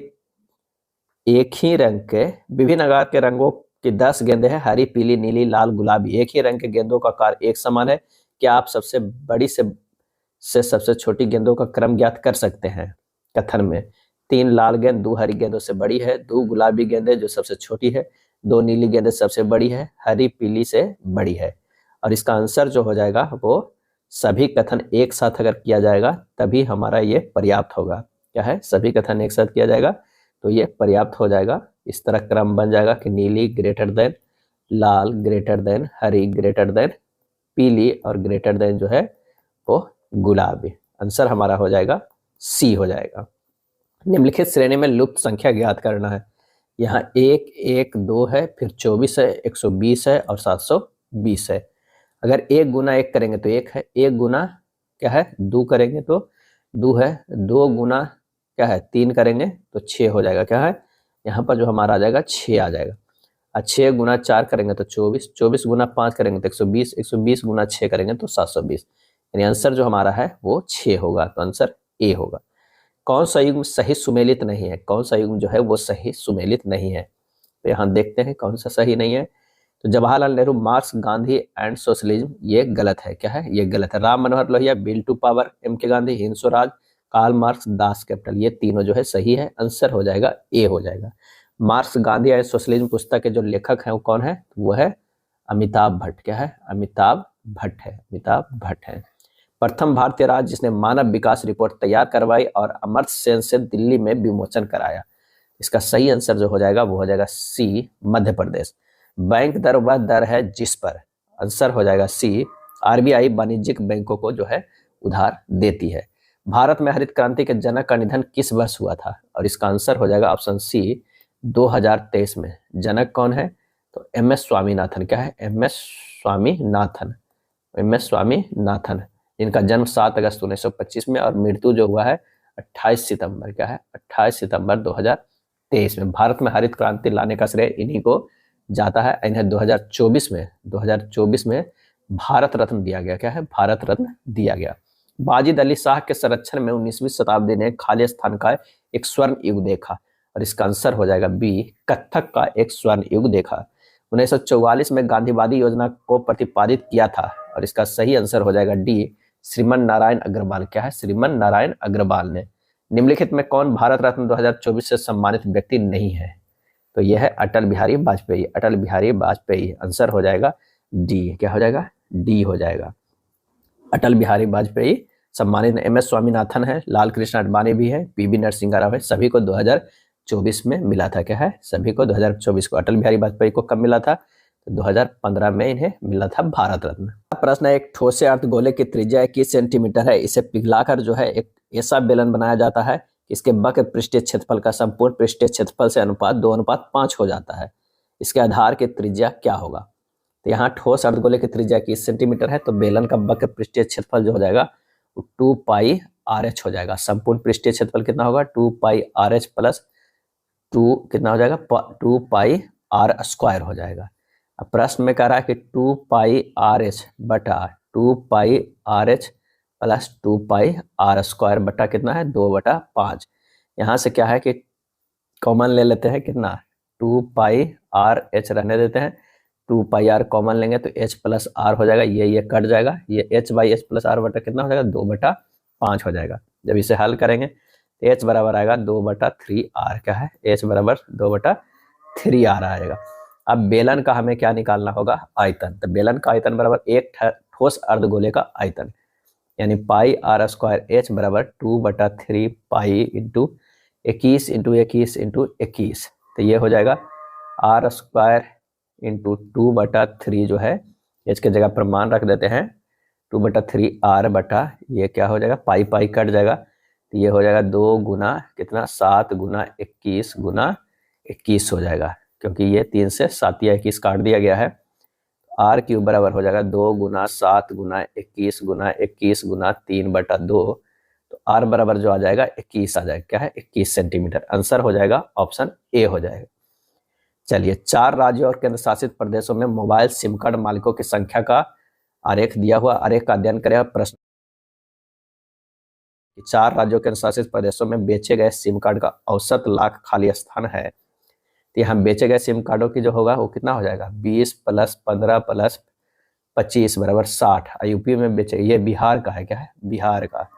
एक ही रंग के विभिन्न आकार के रंगों की 10 गेंदें हैं, हरी, पीली, नीली, लाल, गुलाबी। एक ही रंग के गेंदों का आकार एक समान है, क्या आप सबसे बड़ी से सबसे छोटी गेंदों का क्रम ज्ञात कर सकते हैं। कथन में 3 लाल गेंद 2 हरी गेंदों से बड़ी है, 2 गुलाबी गेंदें जो सबसे छोटी है, 2 नीली गेंदें सबसे बड़ी है, हरी पीली से बड़ी है। और इसका आंसर जो हो जाएगा वो सभी कथन एक साथ अगर किया जाएगा तभी हमारा ये पर्याप्त होगा। क्या है, सभी कथन एक साथ किया जाएगा तो ये पर्याप्त हो जाएगा। इस तरह क्रम बन जाएगा कि नीली ग्रेटर देन लाल, ग्रेटर देन हरी, ग्रेटर देन पीली और ग्रेटर देन जो है वो गुलाबी। आंसर हमारा हो जाएगा सी हो जाएगा। निम्नलिखित श्रेणी में लुप्त संख्या ज्ञात करना है। यहाँ 1, 1, 2 है, फिर 24 है, 120 है और 720 है। अगर 1 गुना 1 करेंगे तो 1 है, 1 गुना क्या है 2 करेंगे तो 2 है, 2 गुना क्या है 3 करेंगे तो 6 हो जाएगा। क्या है, यहाँ पर जो हमारा आ जाएगा 6 आ जाएगा। और 6 गुना 4 करेंगे तो 24, 24 गुना 5 करेंगे तो 120, 120 गुना 6 करेंगे तो 720। यानी आंसर जो हमारा है वो 6 होगा, तो आंसर ए होगा। कौन सा युग्म सही सुमेलित नहीं है, कौन सा युग्म जो है वो सही सुमेलित नहीं है, तो यहाँ देखते हैं कौन सा सही नहीं है। तो Jawaharlal Nehru, Marx, Gandhi and socialism, ये गलत है। क्या है, ये गलत है। Ram Manohar Lohia, will to power, M K Gandhi, Hind Swaraj, Karl Marx, Das Kapital, ये तीनों जो है सही है। आंसर हो जाएगा ए हो जाएगा। मार्क्स, गांधी एंड सोशलिज्म पुस्तक के जो लेखक हैं वो कौन है, वो है अमिताभ भट्ट। क्या है, अमिताभ भट्ट है, अमिताभ भट्ट है। प्रथम भारतीय राज्य जिसने मानव विकास रिपोर्ट तैयार करवाई और अमर्त्य सेन से दिल्ली में विमोचन कराया। इसका सही आंसर जो हो जाएगा वो हो जाएगा सी, मध्य प्रदेश। बैंक दर वह दर है जिस पर, आंसर हो जाएगा सी, आरबीआई वाणिज्यिक बैंकों को जो है उधार देती है। भारत में हरित क्रांति के जनक का निधन किस वर्ष हुआ था, और इसका आंसर हो जाएगा ऑप्शन सी, 2023 में। जनक कौन है, तो एम एस स्वामीनाथन। क्या है, एम एस स्वामीनाथन, एम एस स्वामीनाथन, इनका जन्म 7 अगस्त 1925 में और मृत्यु जो हुआ है 28 सितंबर, क्या है 28 सितंबर 2023 में। भारत में हरित क्रांति लाने का श्रेय इन्हीं को जाता है। इन्हें 2024 में भारत रत्न दिया गया। क्या है, भारत रत्न दिया गया। वाजिद अली शाह के संरक्षण में 19वीं शताब्दी ने खाली स्थान का एक स्वर्ण युग देखा, और इसका आंसर हो जाएगा बी, कत्थक का एक स्वर्ण युग देखा। 1944 में गांधीवादी योजना को प्रतिपादित किया था, और इसका सही आंसर हो जाएगा डी, श्रीमन नारायण अग्रवाल। क्या है, श्रीमन नारायण अग्रवाल ने। निम्नलिखित में कौन भारत रत्न 2024 से सम्मानित व्यक्ति नहीं है, तो यह है अटल बिहारी वाजपेयी, अटल बिहारी वाजपेयी। आंसर हो जाएगा डी, क्या हो जाएगा, डी हो जाएगा। अटल बिहारी वाजपेयी सम्मानित। एम एस स्वामीनाथन है, लाल कृष्ण आडवाणी भी है, पीवी नरसिंह राव है, सभी को 2024 में मिला था। क्या है, सभी को 2024 को। अटल बिहारी वाजपेयी को कब मिला था, तो 2015 में इन्हें मिला था भारत रत्न। प्रश्न है, एक ठोसे अर्धगोले की त्रिज्या 21 सेंटीमीटर है, इसे पिघलाकर जो है एक ऐसा बेलन बनाया जाता है, इसके वक्र पृष्ठीय क्षेत्रफल का संपूर्ण पृष्ठीय क्षेत्रफल से अनुपात 2:5 हो जाता है। इसके आधार की त्रिज्या क्या होगा, तो यहाँ ठोस अर्धगोले की त्रिज्या 21 सेंटीमीटर है, तो बेलन का वक्र पृष्ठीय क्षेत्रफल जो हो जाएगा 2 पाई RH हो जाएगा। संपूर्ण पृष्ठीय क्षेत्रफल कितना होगा, 2 पाई RH प्लस 2 कितना हो जाएगा, 2 पाई R² हो जाएगा। अब प्रश्न में कह रहा है कि 2 पाई RH बटा 2 पाई RH प्लस 2 पाई R² बटा कितना है, 2/5। यहाँ से क्या है कि कॉमन ले लेते हैं, कितना 2 पाई RH रहने देते हैं, 2 पाई R कॉमन लेंगे तो H प्लस R हो जाएगा, ये कट जाएगा, ये H by H plus R बटा कितना हो जाएगा, 2/5 हो जाएगा। जब इसे हल करेंगे तो H बराबर आएगा 2/3R। क्या है, H बराबर 2/3R आएगा। अब बेलन का हमें क्या निकालना होगा, आयतन। तो बेलन का आयतन बराबर एक ठोस अर्धगोले का आयतन, यानी पाई R² H बराबर 2/3 पाई इंटू 21 इंटू 21 इंटू 21। तो ये हो जाएगा R² इंटू 2/3 जो है, H के जगह पर मान रख देते हैं 2/3R बटा ये क्या हो जाएगा, पाई पाई कट जाएगा, तो ये हो जाएगा 2 गुना कितना 7 गुना 21 गुना 21 हो जाएगा, क्योंकि ये 3 से 7 या 21 काट दिया गया है। R³ बराबर हो जाएगा 2 गुना 7 गुना 21 गुना 21 गुना 3/2, तो r बराबर जो आ जाएगा 21 आ जाएगा, क्या है 21 सेंटीमीटर। आंसर हो जाएगा ऑप्शन ए हो जाएगा। चलिए, 4 राज्यों और केंद्र शासित प्रदेशों में मोबाइल सिम कार्ड मालिकों की संख्या का आरेख दिया हुआ, आरेख का अध्ययन करें। प्रश्न, 4 राज्यों के शासित प्रदेशों में बेचे गए सिम कार्ड का औसत लाख खाली स्थान है। तो यहाँ बेचे गए सिम कार्डों की जो होगा वो कितना हो जाएगा, 20 + 15 + 25 बराबर 60। यूपी में बेचे, ये बिहार का है, क्या है बिहार का।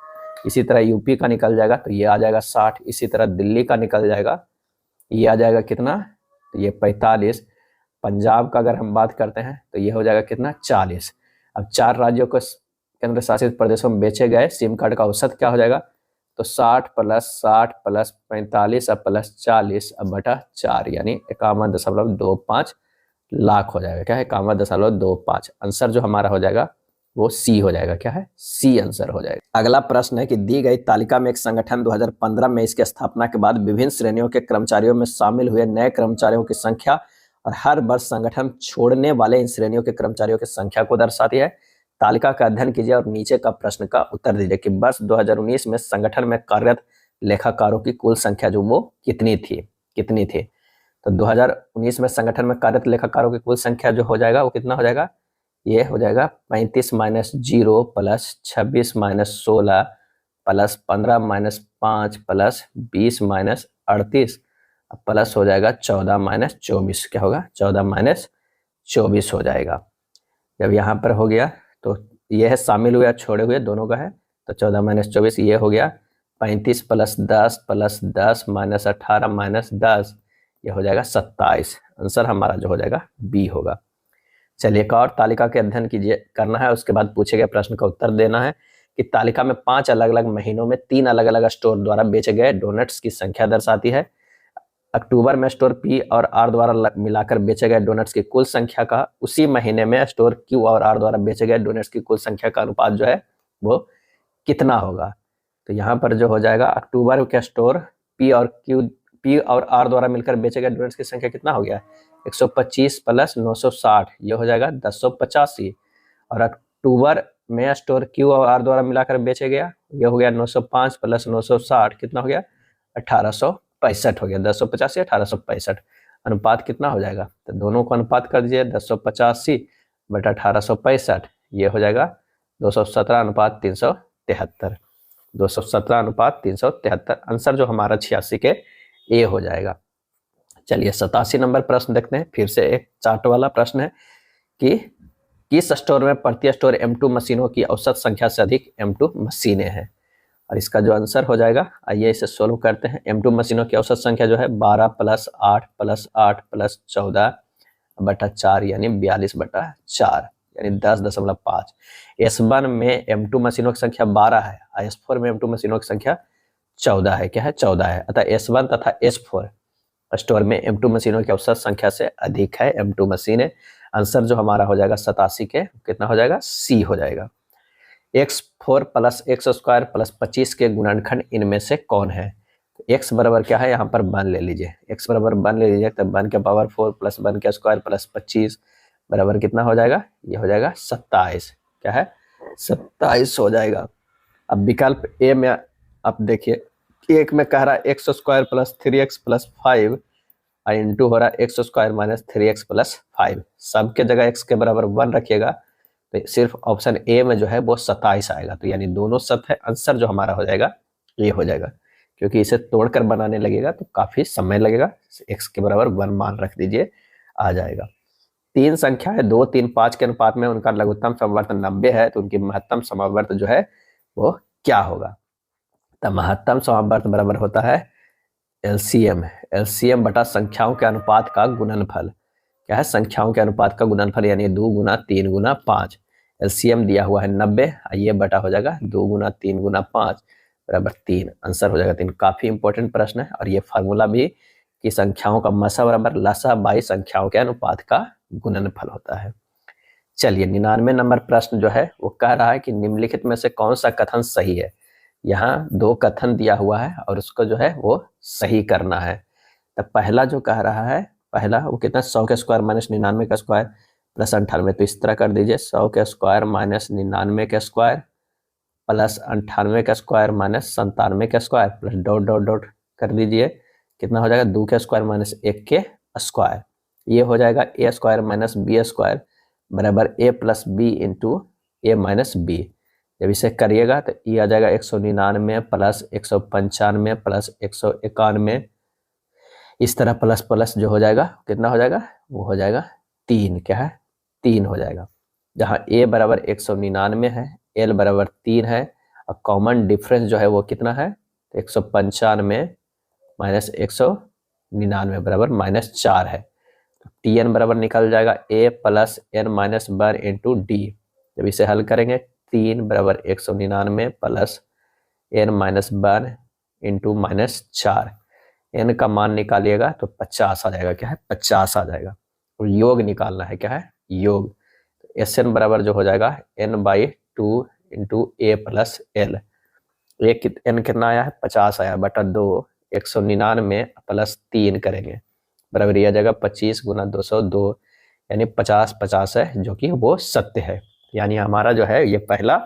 इसी तरह यूपी का निकल जाएगा तो ये आ जाएगा 60। इसी तरह दिल्ली का निकल जाएगा, ये आ जाएगा कितना, तो ये 45। पंजाब का अगर हम बात करते हैं तो ये हो जाएगा कितना, 40। अब 4 राज्यों को केंद्र शासित प्रदेशों में बेचे गए सिम कार्ड का औसत क्या हो जाएगा, तो 60 + 60 + 45 अब +40 अब बटा 4 यानी 51.25 लाख हो जाएगा, क्या है 51.25। आंसर जो हमारा हो जाएगा वो सी हो जाएगा, क्या है सी आंसर हो जाएगा। अगला प्रश्न है कि दी गई तालिका में एक संगठन 2015 में इसकी स्थापना के बाद विभिन्न श्रेणियों के कर्मचारियों में शामिल हुए नए कर्मचारियों की संख्या और हर वर्ष संगठन छोड़ने वाले इन श्रेणियों के कर्मचारियों की संख्या को दर्शाती है। तालिका का अध्ययन कीजिए और नीचे का प्रश्न का उत्तर दीजिए कि वर्ष 2019 में संगठन में कार्यरत लेखाकारों की कुल संख्या जो वो कितनी थी। तो 2019 में संगठन में कार्यरत लेखाकारों की कुल संख्या जो हो जाएगा वो कितना हो जाएगा, ये हो जाएगा 35 - 0 + 26 - 16 + 15 - 5 + 20 - 38 प्लस हो जाएगा 14 - 24, क्या होगा 14 - 24 हो जाएगा। जब यहाँ पर हो गया तो ये है शामिल हुए छोड़े हुए दोनों का है, तो 14 - 24 ये हो गया। 35 + 10 + 10 - 18 - 10 ये हो जाएगा 27। आंसर हमारा जो हो जाएगा बी होगा। चलिए, एक और तालिका के अध्ययन कीजिए करना है, उसके बाद पूछे गए प्रश्न का उत्तर देना है कि तालिका में 5 अलग अलग महीनों में 3 अलग अलग स्टोर द्वारा बेचे गए डोनट्स की संख्या दर्शाती है। अक्टूबर में स्टोर पी और आर द्वारा मिलाकर बेचे गए डोनट्स की कुल संख्या का उसी महीने में स्टोर क्यू और आर द्वारा बेचे गए डोनट्स की कुल संख्या का अनुपात जो है वो कितना होगा। तो यहाँ पर जो हो जाएगा अक्टूबर के स्टोर पी और आर द्वारा मिलकर बेचे गए डोनट्स की संख्या कितना हो गया, 125 + 960 ये हो जाएगा 1085। और अक्टूबर में स्टोर क्यू और आर द्वारा मिलाकर बेचे गया ये हो गया 905 + 960 कितना हो गया 1865 हो गया। 1085 1865 अनुपात कितना हो जाएगा, तो दोनों को अनुपात कर दीजिए 1085 बटा 1865 ये हो जाएगा 217:373 217:373। आंसर जो हमारा 86 के ए हो जाएगा। चलिए 87 नंबर प्रश्न देखते हैं। फिर से एक चार्ट वाला प्रश्न है कि किस स्टोर में प्रति स्टोर M2 मशीनों की औसत संख्या से अधिक M2 मशीनें हैं। और इसका जो आंसर हो जाएगा, आइए इसे सोल्व करते हैं। M2 मशीनों की औसत संख्या जो है 12 + 8 + 8 + 14 बटा 4 यानी 42/4 यानी 10.5। S1 में M2 मशीनों की संख्या 12 है, S4 में M2 मशीनों की संख्या 14 है, क्या है 14 है। अतः S1 तथा S4 स्टोर में M2 मशीनों की औसत संख्या से अधिक है M2 मशीनें। आंसर जो हमारा हो जाएगा 87 के कितना हो जाएगा, सी हो जाएगा। x4 + x² + 25 के गुणनखंड इनमें से कौन है। x बराबर क्या है, यहाँ पर 1 ले लीजिए, x बराबर 1 ले लीजिए, तब 1 के पावर 4 + 1 के स्क्वायर + 25 बराबर कितना हो जाएगा, ये हो जाएगा 27, क्या है 27 हो जाएगा। अब विकल्प ए में आप देखिए, एक में कह रहा है x² + 3x + 5 इंटू हो रहा है x² - 3x + 5। सबके जगह x के बराबर 1 रखिएगा तो सिर्फ ऑप्शन ए में जो है वो 27 आएगा। तो यानी दोनों सत्य है। आंसर जो हमारा हो जाएगा ये हो जाएगा, क्योंकि इसे तोड़कर बनाने लगेगा तो काफी समय लगेगा। x के बराबर 1 मान रख दीजिए, आ जाएगा। 3 संख्या है 2, 3, 5 के अनुपात में उनका लघुत्तम समवर्त 90 है, तो उनकी महत्तम समवर्त जो है वो क्या होगा। तो महत्तम समवर्त बराबर होता है एलसीएम बटा संख्याओं के अनुपात का गुणनफल। क्या है, संख्याओं के अनुपात का गुणनफल यानी 2 × 3 × 5। एलसीएम दिया हुआ है 90, ये बटा हो जाएगा 2 × 3 × 5 बराबर 3। आंसर हो जाएगा 3। काफी इंपॉर्टेंट प्रश्न है और ये फार्मूला भी कि संख्याओं का मसा बराबर लसा बाई संख्याओं के अनुपात का गुणनफल होता है। चलिए 99 नंबर प्रश्न जो है वो कह रहा है कि निम्नलिखित में से कौन सा कथन सही है। यहाँ 2 कथन दिया हुआ है और उसको जो है वो सही करना है। तो पहला जो कह रहा है, पहला वो कितना 100 के स्क्वायर - 99 का स्क्वायर + 98। तो इस तरह कर दीजिए 100 के स्क्वायर - 99 के स्क्वायर प्लस 98 का स्क्वायर माइनस 97 का square plus dot dot dot कर दीजिए, कितना हो जाएगा 2 का स्क्वायर माइनस 1 के स्क्वायर। ये हो जाएगा ए स्क्वायर माइनस बी स्क्वायर बराबर ए प्लस बी इंटू ए माइनस बी। जब इसे करिएगा तो ये आ जाएगा 199 प्लस 195 प्लस 191, इस तरह प्लस प्लस जो हो जाएगा कितना हो जाएगा, वो हो जाएगा 3, क्या है 3 हो जाएगा। जहाँ a बराबर 199 है, l बराबर 3 है और कॉमन डिफरेंस जो है वो कितना है, तो 195 माइनस 199 बराबर माइनस 4 है। तो tn बराबर निकल जाएगा a plus n minus 1 into D. जब इसे हल करेंगे 3 बराबर 199 plus n minus 1 into minus 4, n का मान निकालिएगा तो 50 आ जाएगा, क्या है 50 आ जाएगा। और योग निकालना है, क्या है योग। एस एन बराबर जो हो जाएगा n/2 इंटू ए प्लस एल। एन कितना आया है 50 आया बटा 2, 199 प्लस 3 करेंगे बराबर ये आ जाएगा 25 गुना 202, यानी 50 है जो कि वो सत्य है। यानी हमारा जो है ये पहला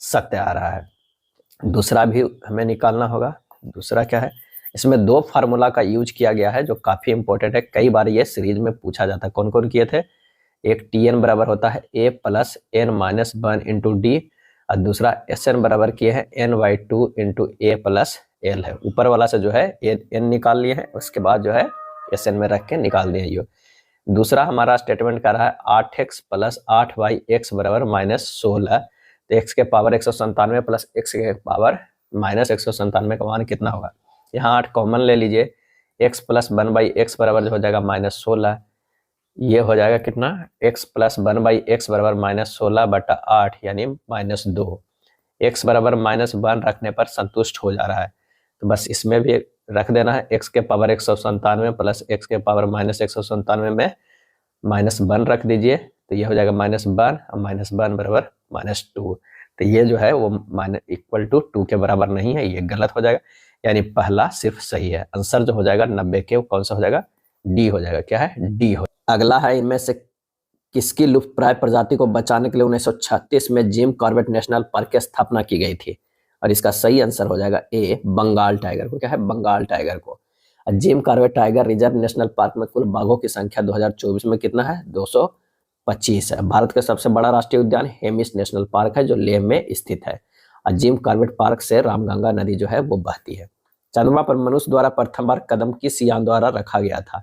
सत्य आ रहा है। दूसरा भी हमें निकालना होगा। दूसरा क्या है, इसमें 2 फार्मूला का यूज किया गया है जो काफी इंपॉर्टेंट है, कई बार ये सीरीज में पूछा जाता है। कौन कौन किए थे, एक tn बराबर होता है a plus n minus 1 into D और दूसरा sn बराबर किए हैं n/2 इंटू ए प्लस एल है। ऊपर वाला से जो है n निकाल लिए हैं, उसके बाद जो है sn में रख के निकाल दिए ये। दूसरा हमारा स्टेटमेंट कर रहा है 8x प्लस 8y बराबर माइनस 16, तो x के पावर 197 प्लस x के पावर माइनस 197 का मान कितना होगा। यहाँ 8 कॉमन ले लीजिए, x प्लस 1/x बराबर जो हो जाएगा माइनस 16, ये हो जाएगा कितना x प्लस 1/x बराबर माइनस 16 बटा 8 यानी माइनस 2। x बराबर माइनस 1 रखने पर संतुष्ट हो जा रहा है, तो बस इसमें भी रख देना है x के पावर 197 प्लस x के पावर माइनस 197 में माइनस 1 रख दीजिए, तो ये हो जाएगा माइनस 1 और माइनस 1 बराबर माइनस 2। तो ये जो है वो माइनस इक्वल टू 2 के बराबर नहीं है, ये गलत हो जाएगा। यानी पहला सिर्फ सही है। आंसर जो हो जाएगा 90 के कौन सा हो जाएगा, डी हो जाएगा, क्या है डी हो। अगला है इनमें से किसकी लुप्तप्राय प्रजाति को बचाने के लिए 1936 में जिम कॉर्बेट नेशनल पार्क की स्थापना की गई थी, और इसका सही आंसर हो जाएगा ए बंगाल टाइगर को, क्या है बंगाल टाइगर को। Jim Corbett tiger reserve national park में कुल बाघों की संख्या 2024 में कितना है, 225 है। भारत का सबसे बड़ा राष्ट्रीय उद्यान हेमिस नेशनल पार्क है जो लेह में स्थित है, और जिम कॉर्बेट पार्क से रामगंगा नदी जो है वो बहती है। चंद्रमा पर मनुष्य द्वारा प्रथम बार कदम किस यान द्वारा रखा गया था,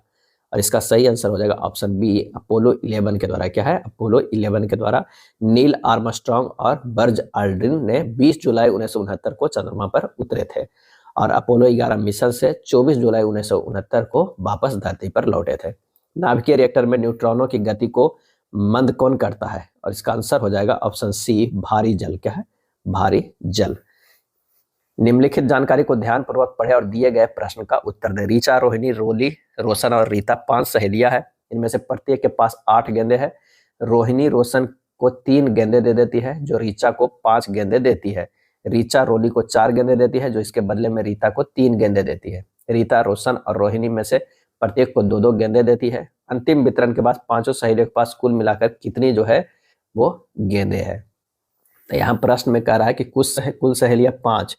और इसका सही आंसर हो जाएगा ऑप्शन बी अपोलो 11 के द्वारा, क्या है अपोलो 11 के द्वारा। नील आर्मस्ट्रांग और बर्ज अल्ड्रिन ने 20 जुलाई 1969 को चंद्रमा पर उतरे थे, और अपोलो 11 मिशन से 24 जुलाई 1969 को वापस धरती पर लौटे थे। नाभिकीय रिएक्टर में न्यूट्रॉनों की गति को मंद कौन करता है, और इसका आंसर हो जाएगा ऑप्शन सी भारी जल, क्या है भारी जल। निम्नलिखित जानकारी को ध्यानपूर्वक पढ़े और दिए गए प्रश्न का उत्तर दें। रीचा, रोहिणी, रोली, रोशन और रीता 5 सहेलियां हैं। इनमें से प्रत्येक के पास 8 गेंदे हैं। रोहिणी रोशन को 3 गेंदे दे देती है, जो रीचा को 5 गेंदे देती है। रीचा रोली को 4 गेंदे देती है, जो इसके बदले में रीता को 3 गेंदे देती है। रीता रोशन और रोहिणी में से प्रत्येक को 2-2 गेंदे देती है। अंतिम वितरण के बाद 5 सहेलियों के पास कुल मिलाकर कितनी जो है वो गेंदे है। तो यहाँ प्रश्न में कह रहा है कि कुल सहेलियां 5,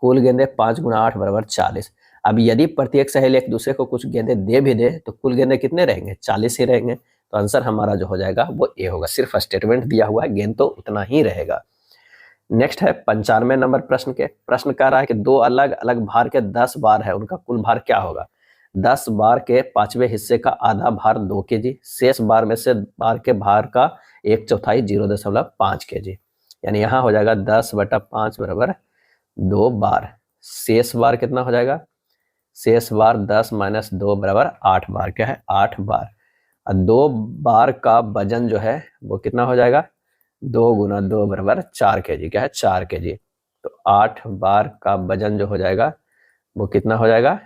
कुल गेंदे 5 गुना 8 बराबर 40। अब यदि प्रत्येक सहेली एक दूसरे को कुछ गेंदे दे भी दे तो कुल गेंदे कितने रहेंगे, 40 ही रहेंगे। तो आंसर हमारा जो हो जाएगा वो ए होगा। सिर्फ स्टेटमेंट दिया हुआ है, गेंद तो उतना ही रहेगा। नेक्स्ट है 95 नंबर प्रश्न के। प्रश्न कह रहा है कि 2 अलग अलग भार के 10 बार है, उनका कुल भार क्या होगा। 10 बार के 5वें हिस्से का आधा भार 2 kg, शेष बार में से बार के भार का 1/4 0.5 kg। यानी यहाँ हो जाएगा 10/5 बराबर 2 बार। शेष बार कितना हो जाएगा, शेष बार 10 - 2 बराबर 8 बार, क्या है 8 बार। और 2 बार का वजन जो है वो कितना हो जाएगा, 2 गुना 2 बराबर 4 kg, क्या है 4 kg। तो 8 बार का वजन जो हो जाएगा वो कितना हो जाएगा,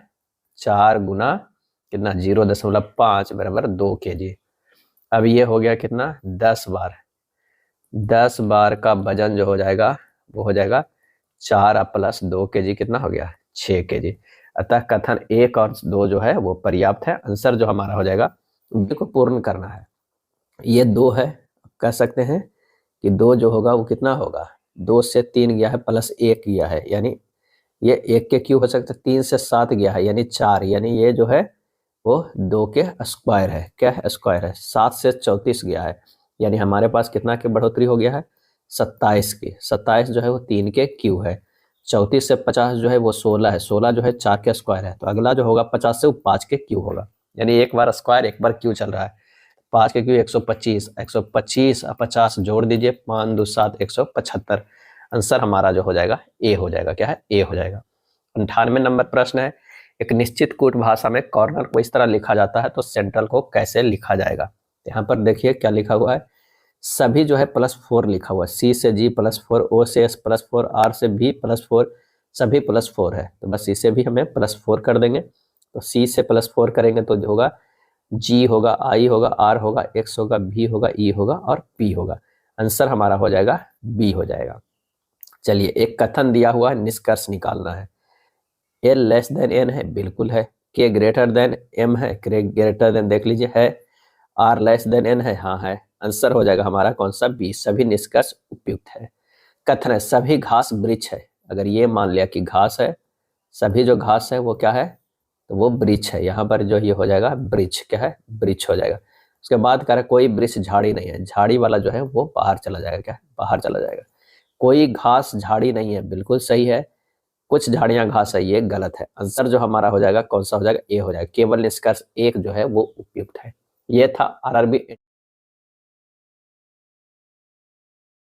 4 गुना कितना 0.5 बराबर 2 kg। अब ये हो गया कितना 10 बार। 10 बार का वजन जो हो जाएगा वो हो जाएगा 4 + 2 kg, कितना हो गया 6 kg। अतः कथन 1 और 2 जो है वो पर्याप्त है। आंसर जो हमारा हो जाएगा बी को पूर्ण करना है। ये 2 है, कह सकते हैं कि 2 जो होगा वो कितना होगा, 2 से 3 गया है प्लस 1 गया है, यानी ये 1 के क्यूब हो सकता है। 3 से 7 गया है यानी 4, यानी ये जो है वो 2 के स्क्वायर है। क्या है? स्क्वायर है। 7 से 34 गया है, यानी हमारे पास कितना की बढ़ोतरी हो गया है? 27 की। 27 जो है वो 3 के क्यूब है। 34 से 50 जो है वो 16 है। 16 जो है 4 के स्क्वायर है। तो अगला जो होगा 50 से वो 5 के क्यूब होगा, यानी एक बार स्क्वायर एक बार क्यूब चल रहा है। 5 के क्यूब 125, 125 और 50 जोड़ दीजिए, 5 2 7 175। आंसर हमारा जो हो जाएगा ए हो जाएगा। क्या है? ए हो जाएगा। 98 नंबर प्रश्न है, एक निश्चित कूट भाषा में कॉर्नर को इस तरह लिखा जाता है तो सेंट्रल को कैसे लिखा जाएगा? यहाँ पर देखिए क्या लिखा हुआ है, सभी जो है +4 लिखा हुआ है। सी से जी +4, ओ से एस +4, आर से बी +4, सभी +4 है। तो बस इसे भी हमें +4 कर देंगे। तो सी से +4 करेंगे तो होगा जी होगा, आई होगा, आर होगा, एक्स होगा, भी होगा, ई होगा और पी होगा। आंसर हमारा हो जाएगा बी हो जाएगा। चलिए, एक कथन दिया हुआ है, निष्कर्ष निकालना है। ए लेस देन एन है, बिल्कुल है। के ग्रेटर देन एम है, ग्रेटर देन देख लीजिए है। आर लेस देन एन है, हाँ है। आंसर हो जाएगा हमारा कौन सा? बी, सभी निष्कर्ष उपयुक्त है। कथन है, सभी घास वृक्ष है। अगर ये मान लिया कि घास है, सभी जो घास है वो क्या है? तो वो वृक्ष है। यहाँ पर जो ये हो जाएगा वृक्ष, क्या है? वृक्ष हो जाएगा। उसके बाद कह रहा है कोई वृक्ष झाड़ी नहीं है, झाड़ी वाला जो है वो बाहर चला जाएगा। क्या? बाहर चला जाएगा। कोई घास झाड़ी नहीं है, बिल्कुल सही है। कुछ झाड़ियां घास है, ये गलत है। आंसर जो हमारा हो जाएगा कौन सा हो जाएगा? ए हो जाएगा। केवल निष्कर्ष एक जो है वो उपयुक्त है। ये था आरआरबी